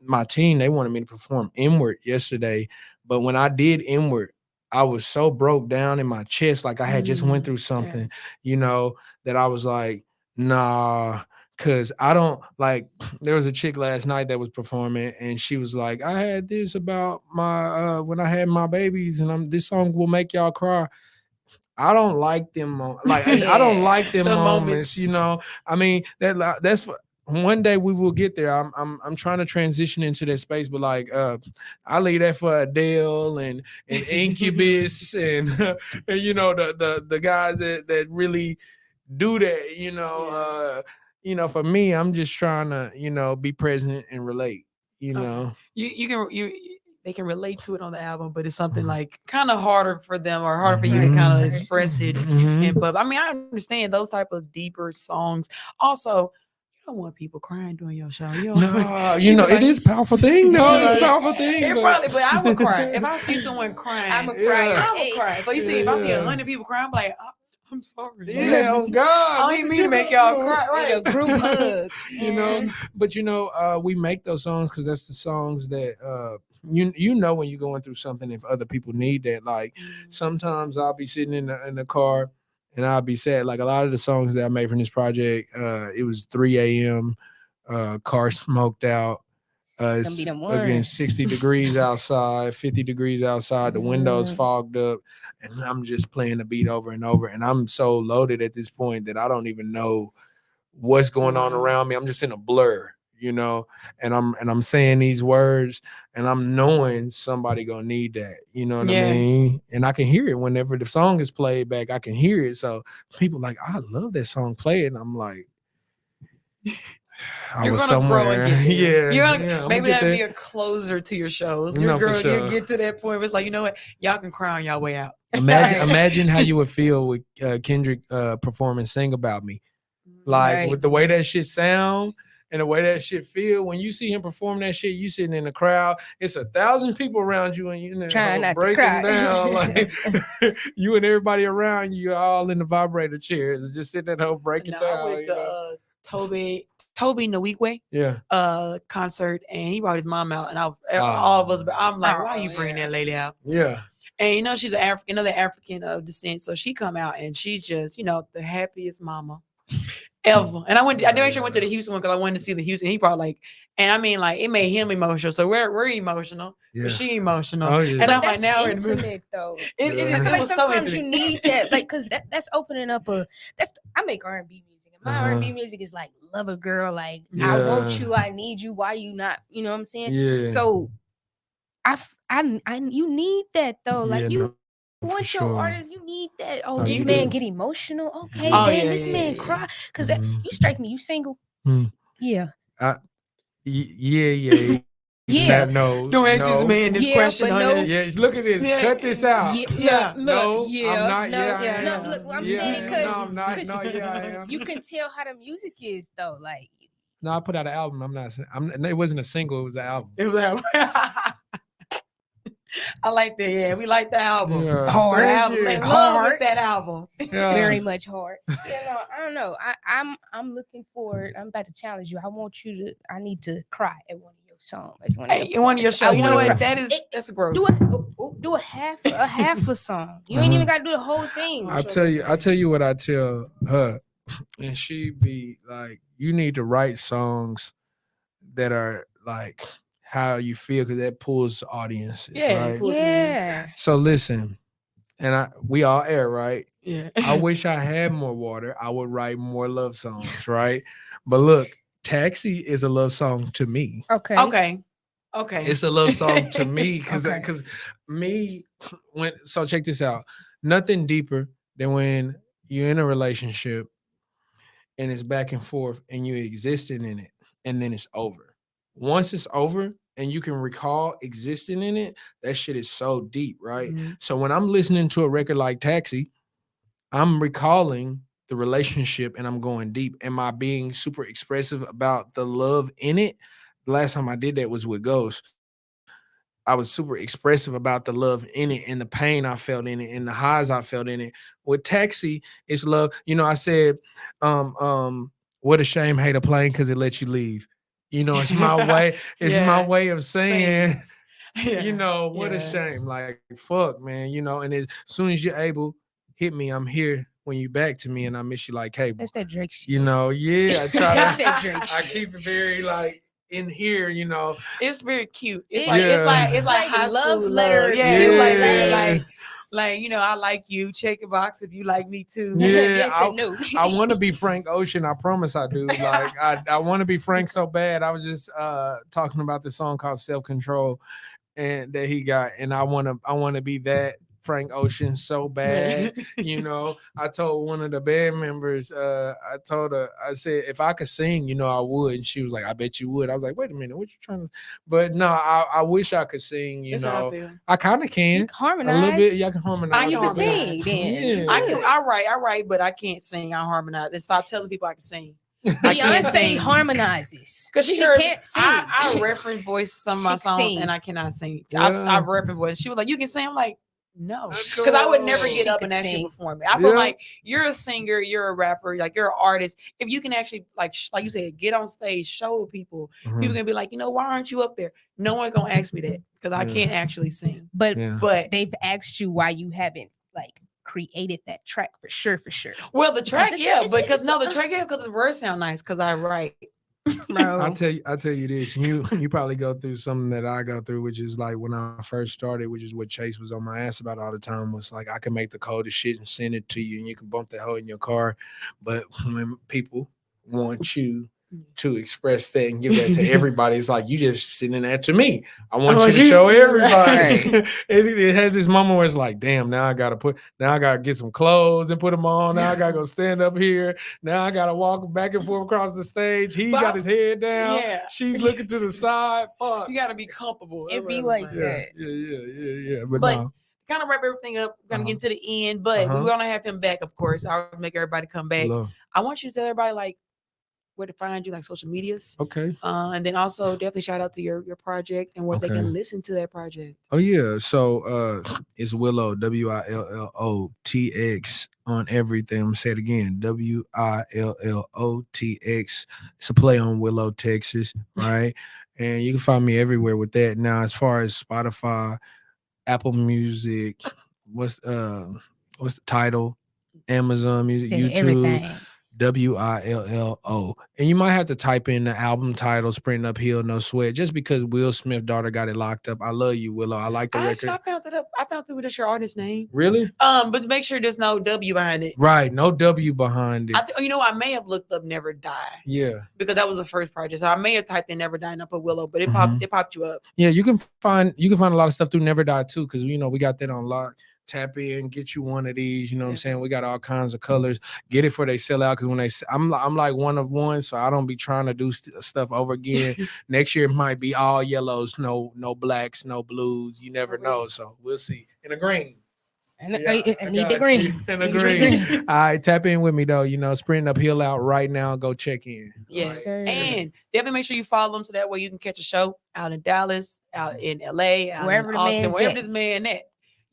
my team, they wanted me to perform Inward yesterday. But when I did Inward, I was so broke down in my chest, like I had just went through something, you know, that I was like, nah. Cause I don't like, there was a chick last night that was performing and she was like, I had this about my, when I had my babies and this song will make y'all cry. I don't like them. I don't like them
The
moments. You know, I mean that's one day we will get there. I'm trying to transition into that space, but like I leave that for Adele and Incubus and and you know the guys that really do that. You know, for me, I'm just trying to be present and relate. You know,
they can relate to it on the album, but it's something like kind of harder for them or harder for you to
Mhm.
kind of express it.
Mhm.
And but I mean, I understand those type of deeper songs. Also, you don't want people crying during your show. You don't want-
No,
you
it
like-
is a powerful thing. No, it's a
Yeah.
powerful thing.
It probably, but I would cry if I see someone crying.
I'm a
Yeah.
crier.
I would cry. So you see, if I see
Yeah.
100 people crying, I'm like, I'm sorry.
Yeah, oh God.
I ain't mean to make y'all cry.
You know,
Right?
group hugs.
You know, but we make those songs because that's the songs that you know when you're going through something, if other people need that. Like sometimes I'll be sitting in the car and I'll be sad. Like a lot of the songs that I made from this project, it was 3 a.m. Car smoked out. It's
be them
again
ones.
60 degrees outside, 50 degrees outside, the windows fogged up, and I'm just playing the beat over and over. And I'm so loaded at this point that I don't even know what's going on around me. I'm just in a blur, and I'm saying these words and I'm knowing somebody gonna need that, you know what I mean? And I can hear it whenever the song is played back, I can hear it. So people like, I love that song, play it. And I'm like,
You're gonna grow and get there.
Yeah,
maybe that'd be a closer to your shows.
No, for sure.
You'll get to that point where it's like, you know what, y'all can cry on y'all way out.
Imagine how you would feel with Kendrick performing "Sing About Me," like with the way that shit sound and the way that shit feel. When you see him perform that shit, you sitting in the crowd, it's 1,000 people around you, and you
trying not
breaking
to cry.
down, like you and everybody around you all in the vibrator chairs, just sitting at home breaking down.
I went to Toby Nwigwe concert, and he brought his mom out, and all of us. But I'm like, why you bringing that lady out?
Yeah.
And she's another African of descent, so she come out and she's just the happiest mama ever. And I actually went to the Houston one because I wanted to see the Houston. He brought and I mean it made him emotional. So we're emotional, but she emotional.
Oh, yeah.
And
But
I'm
that's
like, now
intimate though.
it
I feel
was
like
so
sometimes
intimate.
you need that, because that's opening up I make R&B music, and my R&B music is like love a girl, like I want you, I need you, why you not? You know what I'm saying?
Yeah.
So you need that though, like you. Want your artists, you need that. Oh, this man get emotional. Okay, then this man cry because you strike me. You single? Yeah.
Yeah.
Yeah.
No.
Don't ask this man this question.
But no.
Yeah, look at this. Cut this out.
Yeah.
No,
yeah.
I'm not.
No,
yeah, I am.
no. Look, I'm saying because
no, I'm not. No, yeah, I am.
you can tell how the music is though. Like,
no, I put out an album. I'm not. It wasn't a single. It was an album.
It was I like that. Yeah, we like the album.
Yeah.
Hard.
Love with that album.
Yeah.
Very much hard. I don't know. I'm looking forward. I'm about to challenge you. I need to cry at one of your songs.
One of your shows. You know what? That's a growth.
Do a half a song. You ain't even got to do the whole thing.
I tell you what I tell her, and she be like, you need to write songs that are like how you feel, because that pulls audiences. Right?
Yeah.
So listen, and we all air, right?
Yeah.
I wish I had more water. I would write more love songs, right? But look, Taxi is a love song to me.
Okay.
It's a love song to me because so check this out. Nothing deeper than when you're in a relationship and it's back and forth and you're existing in it and then it's over. Once it's over and you can recall existing in it, that shit is so deep, right?
Mm-hmm.
So when I'm listening to a record like Taxi, I'm recalling the relationship and I'm going deep. Am I being super expressive about the love in it? The last time I did that was with Ghost. I was super expressive about the love in it and the pain I felt in it and the highs I felt in it. With Taxi, it's love. I said, what a shame, hate a plane because it lets you leave. It's my way. It's my way of saying, what a shame. Like, fuck, man. And as soon as you're able, hit me. I'm here when you back to me and I miss you like cable.
That's that Drake shit.
I try
That's that Drake
I
shit.
keep it very like in here,
It's very cute. It's
It's
like high
love
school
letter.
love. Yeah.
Yeah.
Like Like, you know, I like you. Check the box if you like me too.
Yeah,
Yes and no.
I want to be Frank Ocean. I promise I do. Like I want to be Frank so bad. I was just talking about the song called Self Control and that he got, and I want to be that Frank Ocean so bad. You know, I told one of the band members, I told her, I said, if I could sing, you know, I would. And she was like, I bet you would. I was like, wait a minute, what you trying to? But no, I wish I could sing. You
That's how I
know,
feel.
I kind of can.
You can harmonize.
A little bit. Yeah, I can harmonize.
You can
harmonize.
sing then.
Yeah.
I write, but I can't sing. I harmonize. And stop telling people I can sing. I can't
Beyonce
sing.
harmonizes.
Because
She
sure,
can't sing.
I reference voice some of my
She can
songs
sing.
and I cannot sing.
Yeah.
I've referenced voice. She was like, you can sing? I'm like, no.
That's
Because I would never
cool.
get
She
up
could
and actually
sing.
perform it. I feel
Yeah.
like you're a singer, you're a rapper, like you're an artist. If you can actually, like you said, get on stage, show people,
Mhm.
people can be like, you know, why aren't you up there? No one's going to ask me that because I
Yeah.
can't actually sing.
But
Yeah.
But
they've asked you why you haven't like created that track for sure.
well, the track,
it's-
because the track, because the words sound nice because I write.
Bro.
I'll tell you this. You probably go through something that I go through, which is like when I first started, which is what Chase was on my ass about all the time, was like I can make the coldest shit and send it to you and you can bump that hole in your car. But when people want you to express that and give that to everybody, it's like you just sending that to me. I want you to show everybody. It has this moment where it's like, damn, now I gotta get some clothes and put them on. Now I gotta go stand up here. Now I gotta walk back and forth across the stage. He got his head down.
Yeah.
She's looking to the side. Fuck.
You got to be comfortable.
It be
That's what I'm
like
saying.
that.
Yeah. But no.
Kind of wrap everything up. We're gonna
Uh-huh.
get to the end, but
Uh-huh.
we're gonna have him back, of course. I'll make everybody come back.
Love.
I want you to tell everybody like where to find you, like social medias.
Okay.
And then also definitely shout out to your project and where they
Okay.
can listen to that project.
Oh yeah. So it's Willo, WILLOTX on everything. I'm gonna say it again. WILLOTX. It's a play on Willow, Texas, right? And you can find me everywhere with that. Now, as far as Spotify, Apple Music, what's the title? Amazon Music,
Said
YouTube.
everything.
WILLO. And you might have to type in the album title, Sprinting Uphill, No Sweat, just because Will Smith's daughter got it locked up. I love you, Willow. I like the record.
I found it with just your artist name.
Really?
But make sure there's no W behind it.
Right. No W behind it.
I may have looked up Never Die.
Yeah.
Because that was the first project. So I may have typed in Never Die and I put Willow, but it
Mhm.
popped you up.
Yeah, you can find a lot of stuff through Never Die too, because we that on lock. Tap in, get you one of these. You know what I'm saying? We got all kinds of colors. Get it before they sell out. Because when I'm like one of one, so I don't be trying to do stuff over again. Next year it might be all yellows, no blacks, no blues. You never know. So we'll see. In a green.
I need the green.
In a green. All right, tap in with me though. Sprinting Uphill out right now. Go check in.
Yes.
Right.
And definitely make sure you follow them so that way you can catch a show out in Dallas, out in LA, out
Wherever
in
the
Austin,
man's
wherever
at.
this man at.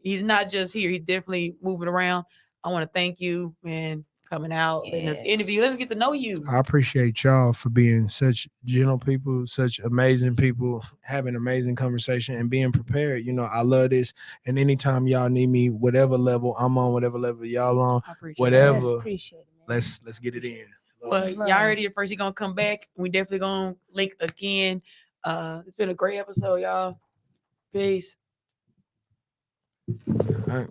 He's not just here, he's definitely moving around. I want to thank you, man, coming out, letting us interview. Let's get to know you.
I appreciate y'all for being such gentle people, such amazing people, having amazing conversation and being prepared. I love this. And anytime y'all need me, whatever level I'm on, whatever level y'all on, whatever,
Appreciate it, man.
let's get it in.
Well, y'all heard it first. He's gonna come back. We definitely gonna link again. It's been a great episode, y'all. Peace.
All right.